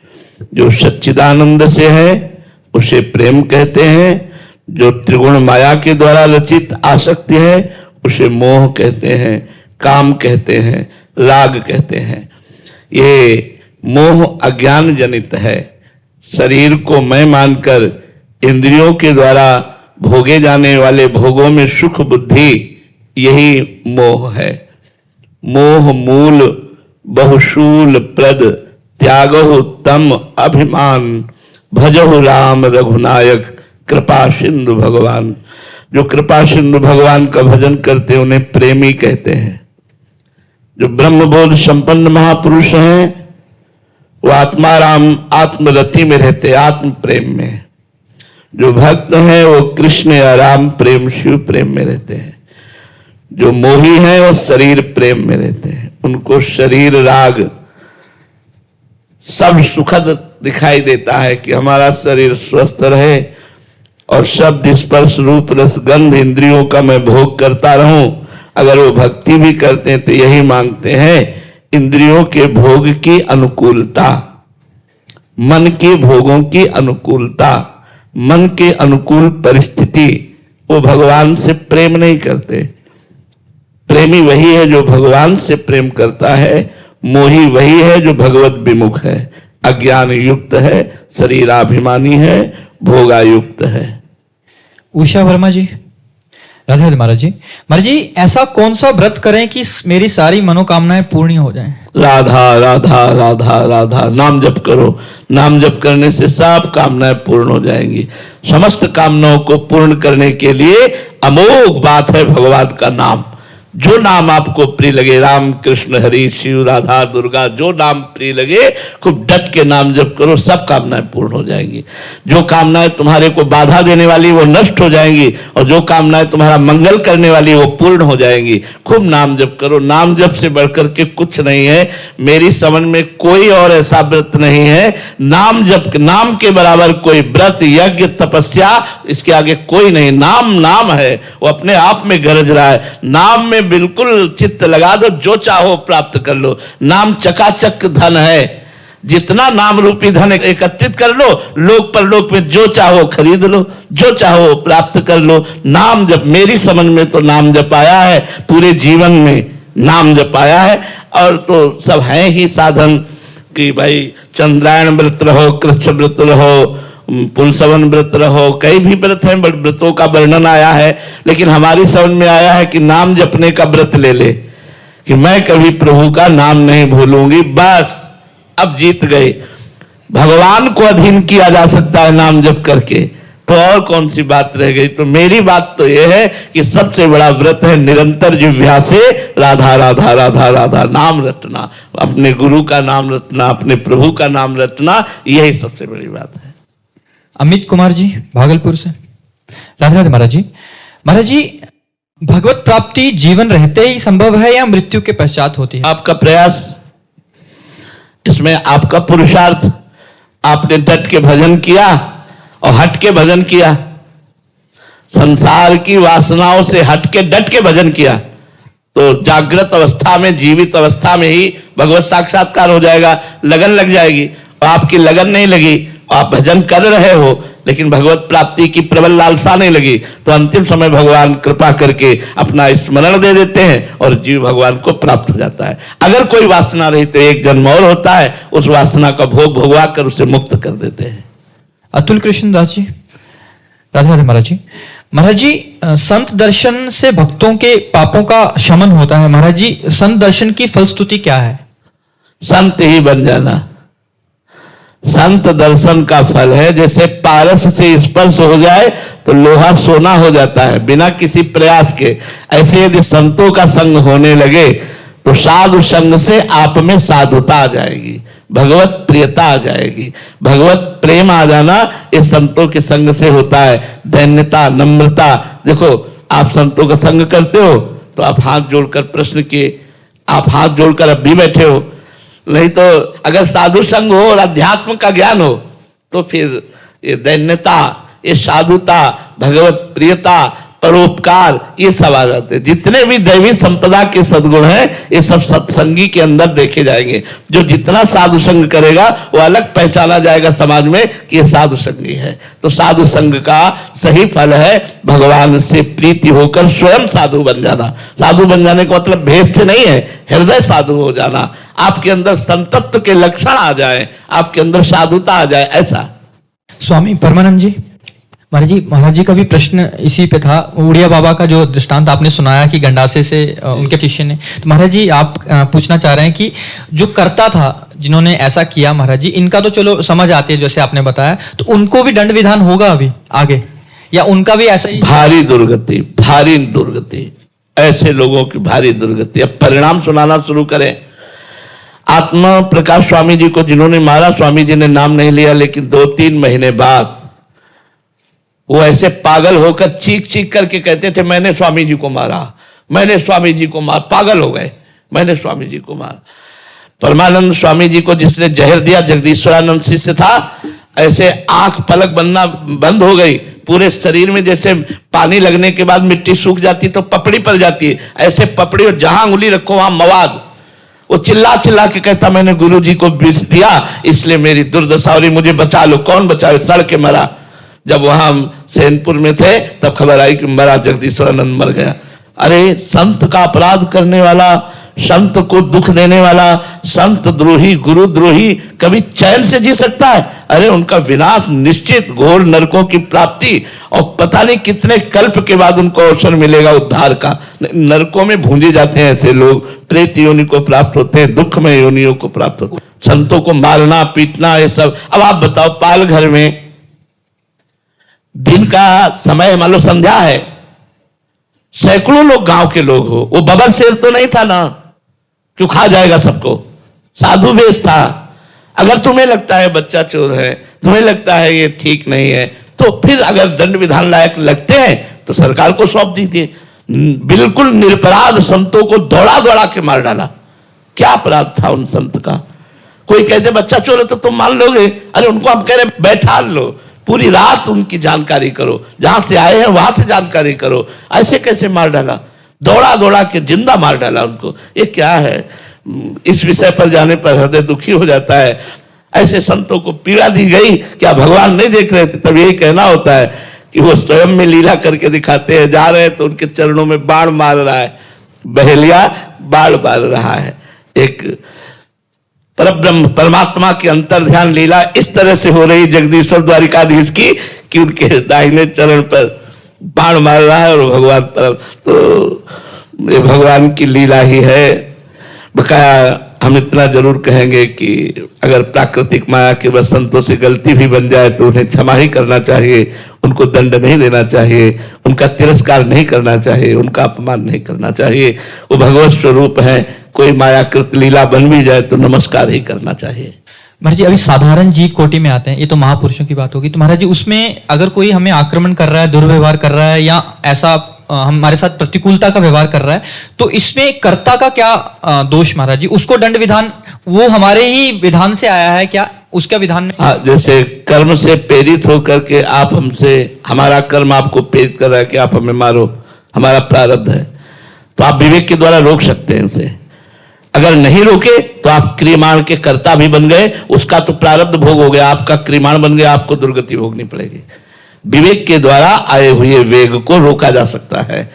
जो सच्चिदानंद से है उसे प्रेम कहते हैं। जो त्रिगुण माया के द्वारा रचित आसक्ति है उसे मोह कहते हैं, काम कहते हैं, राग कहते हैं। ये मोह अज्ञान जनित है। शरीर को मैं मानकर इंद्रियों के द्वारा भोगे जाने वाले भोगों में सुख बुद्धि, यही मोह है। मोह मूल बहुशूल प्रद त्यागहु तम अभिमान, भजहु राम रघुनायक कृपा सिंधु भगवान। जो कृपा सिंधु भगवान का भजन करते हैं उन्हें प्रेमी कहते हैं। जो ब्रह्मबोध संपन्न महापुरुष हैं वो आत्माराम आत्मरति में रहते, आत्म प्रेम में। जो भक्त हैं वो कृष्ण या राम प्रेम, शिव प्रेम में रहते हैं। जो मोही हैं वो शरीर प्रेम में रहते हैं। उनको शरीर राग सब सुखद दिखाई देता है कि हमारा शरीर स्वस्थ रहे और शब्द स्पर्श रूप रस गंध इंद्रियों का मैं भोग करता रहूं। अगर वो भक्ति भी करते हैं तो यही मांगते हैं, इंद्रियों के भोग की अनुकूलता, मन के भोगों की अनुकूलता, मन के अनुकूल परिस्थिति। वो भगवान से प्रेम नहीं करते। प्रेमी वही है जो भगवान से प्रेम करता है, मोही वही है जो भगवत विमुख है, अज्ञान युक्त है, शरीराभिमानी है, भोगायुक्त है। उषा वर्मा जी, राधे राधे महाराज जी। महाराज जी, ऐसा कौन सा व्रत करें कि मेरी सारी मनोकामनाएं पूर्ण हो जाएं? राधा राधा राधा राधा नाम जप करो। नाम जप करने से सब कामनाएं पूर्ण हो जाएंगी। समस्त कामनाओं को पूर्ण करने के लिए अमोघ बात है भगवान का नाम। जो नाम आपको प्रिय लगे, राम कृष्ण हरि शिव राधा दुर्गा, जो नाम प्रिय लगे खूब डट के नाम जप करो, सब कामनाएं पूर्ण हो जाएंगी। जो कामनाएं तुम्हारे को बाधा देने वाली वो नष्ट हो जाएंगी, और जो कामनाएं तुम्हारा मंगल करने वाली वो पूर्ण हो जाएंगी। खूब नाम जप करो। नाम जप से बढ़कर के कुछ नहीं है। मेरी समझ में कोई और ऐसा व्रत नहीं है। नाम जप, नाम के बराबर कोई व्रत, यज्ञ, तपस्या, इसके आगे कोई नहीं। नाम नाम है, वो अपने आप में गरज रहा है। नाम में बिल्कुल चित्त लगा दो, जो चाहो प्राप्त कर लो। नाम चकाचक धन है। जितना नाम रूपी धन एकत्रित कर लो, लोक परलोक में जो चाहो खरीद लो, जो चाहो प्राप्त कर लो। नाम जप, मेरी समझ में तो नाम जप आया है, पूरे जीवन में नाम जप आया है। और तो सब हैं ही साधन कि भाई चंद्रायण व्रत रहो, कृष्ण व्रत रहो, पुलसवन व्रत रहो, कई भी व्रत हैं, बट व्रतों का वर्णन आया है। लेकिन हमारी समझ में आया है कि नाम जपने का व्रत ले ले, कि मैं कभी प्रभु का नाम नहीं भूलूंगी, बस अब जीत गए। भगवान को अधीन किया जा सकता है नाम जप करके, तो और कौन सी बात रह गई। तो मेरी बात तो यह है कि सबसे बड़ा व्रत है निरंतर जिह्वा से राधा राधा राधा राधा नाम रटना, अपने गुरु का नाम रटना, अपने प्रभु का नाम रटना, यही सबसे बड़ी बात है। अमित कुमार जी, भागलपुर से, राधे राधे महाराज जी। महाराज जी, भगवत प्राप्ति जीवन रहते ही संभव है या मृत्यु के पश्चात होती है? आपका प्रयास, इसमें आपका पुरुषार्थ। आपने डट के भजन किया और हट के भजन किया, संसार की वासनाओं से हट के डट के भजन किया, तो जागृत अवस्था में, जीवित अवस्था में ही भगवत साक्षात्कार हो जाएगा। लगन लग जाएगी। और आपकी लगन नहीं लगी, आप भजन कर रहे हो लेकिन भगवत प्राप्ति की प्रबल लालसा नहीं लगी, तो अंतिम समय भगवान कृपा करके अपना स्मरण दे देते हैं और जीव भगवान को प्राप्त हो जाता है। अगर कोई वासना रही तो एक जन्म और होता है, उस वासना का भोग भोगवा कर उसे मुक्त कर देते हैं। अतुल कृष्ण दास जी, राधे राधे महाराज जी। महाराज जी, संत दर्शन से भक्तों के पापों का शमन होता है। महाराज जी, संत दर्शन की फलस्तुति क्या है? संत ही बन जाना। संत दर्शन का फल है, जैसे पारस से स्पर्श हो जाए तो लोहा सोना हो जाता है बिना किसी प्रयास के, ऐसे यदि संतों का संग होने लगे तो साधु संग से आप में साधुता आ जाएगी, भगवत प्रियता आ जाएगी। भगवत प्रेम आ जाना ये संतों के संग से होता है। दैन्यता, नम्रता। देखो, आप संतों का संग करते हो तो आप हाथ जोड़कर प्रश्न किए, आप हाथ जोड़कर अब भी बैठे हो। नहीं तो अगर साधु संग हो और अध्यात्म का ज्ञान हो तो फिर ये दैन्यता, ये साधुता, भगवत प्रियता, परोपकार, ये सब आ जाते हैं। जितने भी दैवी संपदा के सद्गुण हैं ये सब सत्संगी के अंदर देखे जाएंगे। जो जितना साधु संग करेगा वो अलग पहचाना जाएगा समाज में कि ये साधु संगी है। तो साधु संग का सही फल है भगवान से प्रीति होकर स्वयं साधु बन जाना। साधु बन जाने का मतलब भेद से नहीं है, हृदय साधु हो जाना। आपके अंदर संतत्व के लक्षण आ जाए, आपके अंदर साधुता आ जाए, ऐसा। स्वामी परमानंद जी, महाराज जी का भी प्रश्न इसी पे था। उड़िया बाबा का जो दृष्टांत आपने सुनाया कि गंडासे से उनके शिष्य ने, तो महाराज जी आप पूछना चाह रहे हैं कि जो करता था, जिन्होंने ऐसा किया, महाराज जी इनका तो चलो समझ आती है जैसे आपने बताया, तो उनको भी दंड विधान होगा अभी आगे, या उनका भी ऐसा ही? भारी दुर्गति, भारी दुर्गति, ऐसे लोगों की भारी दुर्गति। अब परिणाम सुनाना शुरू करें। आत्मा प्रकाश स्वामी जी को जिन्होंने मारा, स्वामी जी ने नाम नहीं लिया, लेकिन 2-3 महीने बाद वो ऐसे पागल होकर चीख चीख करके कहते थे, मैंने स्वामी जी को मारा, मैंने स्वामी जी को मारा। पागल हो गए, मैंने स्वामी जी को मारा। परमानंद स्वामी जी को जिसने जहर दिया, जगदीश्वरानंद शिष्य था, ऐसे आंख पलक बनना बंद हो गई, पूरे शरीर में जैसे पानी लगने के बाद मिट्टी सूख जाती तो पपड़ी पड़ जाती है, ऐसे पपड़ी, और जहां उंगली रखो वहां मवाद। वो चिल्ला चिल्ला के कहता मैंने गुरुजी को विष दिया इसलिए मेरी दुर्दशा हो रही, मुझे बचा लो। कौन बचाए, सड़ के मरा। जब वहां सैनपुर में थे तब खबर आई कि मरा, जगदीश्वरानंद मर गया। अरे संत का अपराध करने वाला, संत को दुख देने वाला, संत द्रोही, गुरु द्रोही कभी चैन से जी सकता है? अरे उनका विनाश निश्चित, घोर नरकों की प्राप्ति, और पता नहीं कितने कल्प के बाद उनको अवसर मिलेगा उद्धार का। नरकों में भूंजे जाते हैं ऐसे लोग, प्रेत योनि को प्राप्त होते हैं, दुख में योनियों को प्राप्त होते हैं। संतों को मारना पीटना ये सब। अब आप बताओ, पाल घर में दिन का समय मान लो संध्या है, सैकड़ों लोग गांव के लोग हो, वो बबल शेर तो नहीं था ना, क्यों खा जाएगा सबको, साधु वेश था। अगर तुम्हें लगता है बच्चा चोर है, तुम्हें लगता है ये ठीक नहीं है, तो फिर अगर दंड विधान लायक लगते हैं तो सरकार को सौंप दीजिए। बिल्कुल निरपराध संतों को दौड़ा दौड़ा के मार डाला। क्या अपराध था उन संत का? कोई कहते बच्चा चोर है तो तुम मान लोगे? अरे उनको हम कह रहे बैठा लो, पूरी रात उनकी जानकारी करो, जहां से आए हैं वहां से जानकारी करो। ऐसे कैसे मार डाला? दौड़ा दौड़ा के जिंदा मार डाला उनको। ये क्या है? इस विषय पर जाने पर हृदय दुखी हो जाता है। ऐसे संतों को पीड़ा दी गई, क्या भगवान नहीं देख रहे थे? तब यही कहना होता है कि वो स्वयं में लीला करके दिखाते हैं। जा रहे हैं तो उनके चरणों में बाण मार रहा है, बहेलिया बाण मार रहा है। एक परब्रह्म परमात्मा की अंतर ध्यान लीला इस तरह से हो रही जगदीश्वर द्वारिकाधीश की कि उनके दाहिने चरण पर बाण मार रहा है और भगवान पर। तो ये भगवान की लीला ही है। बकाया हम इतना जरूर कहेंगे कि अगर प्राकृतिक माया के बस संतों से गलती भी बन जाए तो उन्हें क्षमा ही करना चाहिए, उनको दंड नहीं देना चाहिए, उनका तिरस्कार नहीं करना चाहिए, उनका अपमान नहीं करना चाहिए। वो भगवत स्वरूप है, कोई मायाकृत लीला बन भी जाए तो नमस्कार ही करना चाहिए। महाराज जी, अभी साधारण जीव कोटि में आते हैं, ये तो महापुरुषों की बात होगी। तो महाराज जी, उसमें अगर कोई हमें आक्रमण कर रहा है, दुर्व्यवहार कर रहा है, या ऐसा हमारे साथ प्रतिकूलता का व्यवहार कर रहा है, तो इसमें कर्ता का क्या दोष महाराज जी? उसको दंड विधान वो हमारे ही विधान से आया है क्या? उसका विधान में जैसे कर्म से प्रेरित होकर के आप हमसे, हमारा कर्म आपको प्रेरित कर रहा है कि आप हमें मारो, हमारा प्रारब्ध है, तो आप विवेक के द्वारा रोक सकते हैं उसे। अगर नहीं रोके तो आप क्रियमाण के कर्ता भी बन गए, उसका तो प्रारब्ध भोग हो गया, आपका क्रियमाण बन गया, आपको दुर्गति भोगनी पड़ेगी। विवेक के द्वारा आए हुए वेग को रोका जा सकता है।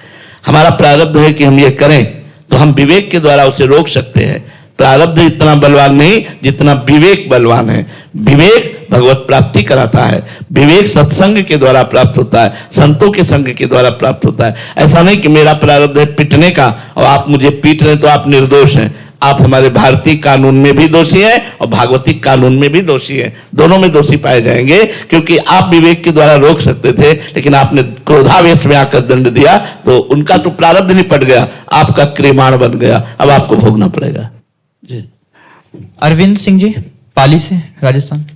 हमारा प्रारब्ध है कि हम ये करें, तो हम विवेक के द्वारा उसे रोक सकते हैं। प्रारब्ध इतना बलवान नहीं जितना विवेक बलवान है। विवेक भगवत प्राप्ति कराता है, विवेक सत्संग के द्वारा प्राप्त होता है, संतों के संग के द्वारा प्राप्त होता है। ऐसा नहीं कि मेरा प्रारब्ध है पिटने का और आप मुझे पीट रहे तो आप निर्दोष हैं। आप हमारे भारतीय कानून में भी दोषी हैं और भागवतिक कानून में भी दोषी हैं, दोनों में दोषी पाए जाएंगे, क्योंकि आप विवेक के द्वारा रोक सकते थे लेकिन आपने क्रोधावेश में आकर दंड दिया, तो उनका तो प्रारब्ध निपट गया, आपका क्रियमाण बन गया, अब आपको भोगना पड़ेगा। जी। अरविंद सिंह जी, पाली से, राजस्थान।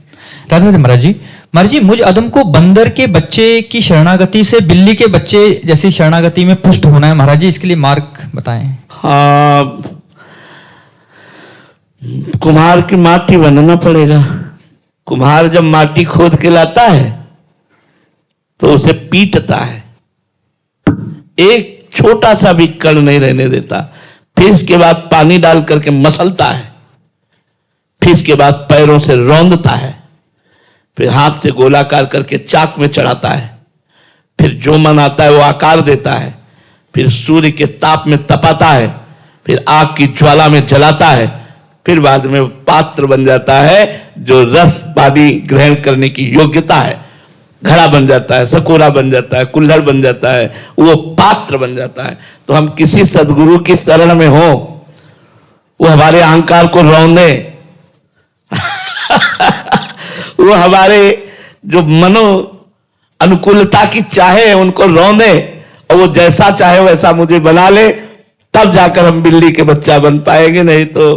राधा राधे महाराज जी। महाराज जी, मुझ अदम को बंदर के बच्चे की शरणागति से बिल्ली के बच्चे जैसी शरणागति में पुष्ट होना है महाराज जी, इसके लिए मार्ग बताएं। हाँ, कुम्हार की माटी बनना पड़ेगा। कुम्हार जब माटी खोद के लाता है तो उसे पीटता है, एक छोटा सा भी कण नहीं रहने देता। फिर इसके बाद पानी डाल करके मसलता है, फिर इसके बाद पैरों से रौंदता है, फिर हाथ से गोलाकार करके चाक में चढ़ाता है, फिर जो मन आता है वो आकार देता है, फिर सूर्य के ताप में तपाता है, फिर आग की ज्वाला में जलाता है, फिर बाद में पात्र बन जाता है जो रस पानी ग्रहण करने की योग्यता है, घड़ा बन जाता है, सकोरा बन जाता है, कुल्हड़ बन जाता है, वो पात्र बन जाता है। तो हम किसी सदगुरु की शरण में हो, वो हमारे अहंकार को रौंदे वो हमारे जो मनो अनुकूलता की चाहे उनको रौंदे और वो जैसा चाहे वैसा मुझे बना ले, तब जाकर हम बिल्ली के बच्चा बन पाएंगे, नहीं तो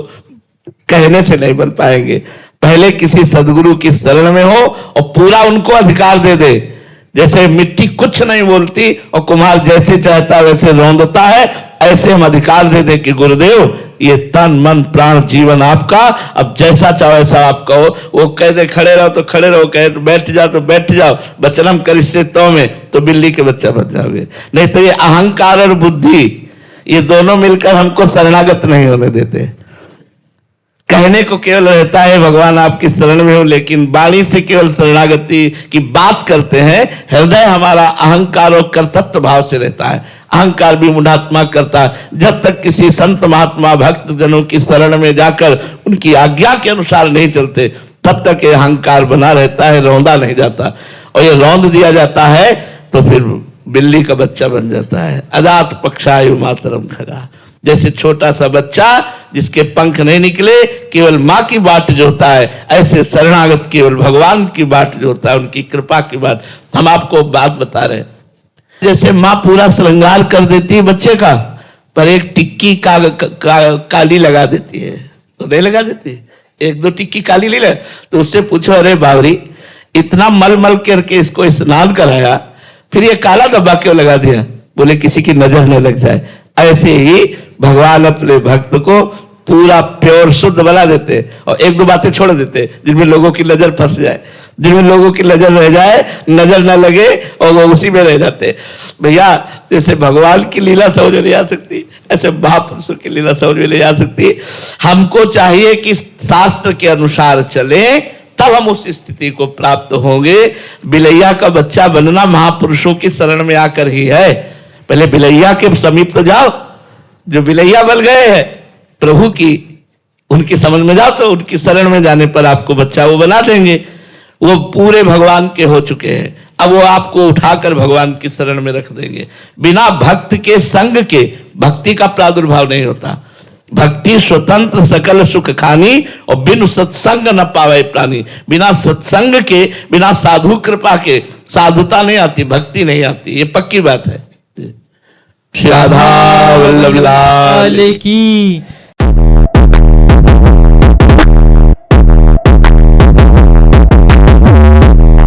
कहने से नहीं बन पाएंगे। पहले किसी सदगुरु की शरण में हो और पूरा उनको अधिकार दे दे। जैसे मिट्टी कुछ नहीं बोलती और कुम्हार जैसे चाहता वैसे रौंदता है, ऐसे हम अधिकार दे दें कि गुरुदेव ये तन मन प्राण जीवन आपका, अब जैसा चाहो ऐसा आप कहो। वो कह दे खड़े रहो तो खड़े रहो, कहे तो बैठ जाओ तो बैठ जाओ, वचनम करिष्ये तो में, तो बिल्ली के बच्चा बन जाओगे। नहीं तो ये अहंकार और बुद्धि, ये दोनों मिलकर हमको शरणागत नहीं होने देते। कहने को केवल रहता है भगवान आपकी शरण में हो, लेकिन वाणी से केवल शरणागति की बात करते हैं। हृदय हमारा अहंकार और कर्तृत्व भाव से रहता है। अहंकार भी मूढ़ात्मा करता है। जब तक किसी संत महात्मा भक्त जनों की शरण में जाकर उनकी आज्ञा के अनुसार नहीं चलते, तब तक ये अहंकार बना रहता है, रौंदा नहीं जाता। और ये रौंद दिया जाता है तो फिर बिल्ली का बच्चा बन जाता है। अजात पक्षायु मातरम खगा, जैसे छोटा सा बच्चा जिसके पंख नहीं निकले, केवल माँ की बाट जोता है, ऐसे शरणागत केवल भगवान की बाट जोता है, उनकी कृपा की बाट। हम आपको बात बता रहे हैं, जैसे माँ पूरा श्रृंगार कर देती है बच्चे का, पर एक टिक्की काली लगा देती है, तो नहीं लगा देती, एक दो टिक्की काली ले ले, तो उससे पूछो अरे बावरी इतना मल मल करके इसको स्नान कराया, फिर ये काला धब्बा क्यों लगा दिया? बोले किसी की नजर न लग जाए। ऐसे ही भगवान अपने भक्त को पूरा प्योर शुद्ध बना देते और एक दो बातें छोड़ देते जिनमें लोगों की नजर फंस जाए, जिनमें लोगों की नजर रह जाए, नजर न लगे और वो उसी में रह जाते। भैया जैसे भगवान की लीला समझ में नहीं आ सकती, ऐसे महापुरुषों की लीला समझ में नहीं आ सकती। हमको चाहिए कि शास्त्र के अनुसार चले, तब हम उस स्थिति को प्राप्त होंगे। बिलैया का बच्चा बनना महापुरुषों की शरण में आकर ही है। पहले बिलैया के समीप तो जाओ, जो बिलैया बन गए हैं प्रभु की, उनकी समझ में जाओ, तो उनकी शरण में जाने पर आपको बच्चा वो बना देंगे। वो पूरे भगवान के हो चुके हैं, अब वो आपको उठाकर भगवान की शरण में रख देंगे। बिना भक्त के संग के भक्ति का प्रादुर्भाव नहीं होता। भक्ति स्वतंत्र सकल सुख खानी और बिनु सत्संग न पावे प्राणी। बिना सत्संग के, बिना साधु कृपा के साधुता नहीं आती, भक्ति नहीं आती, ये पक्की बात है। श्री राधा वल्लभ लाल की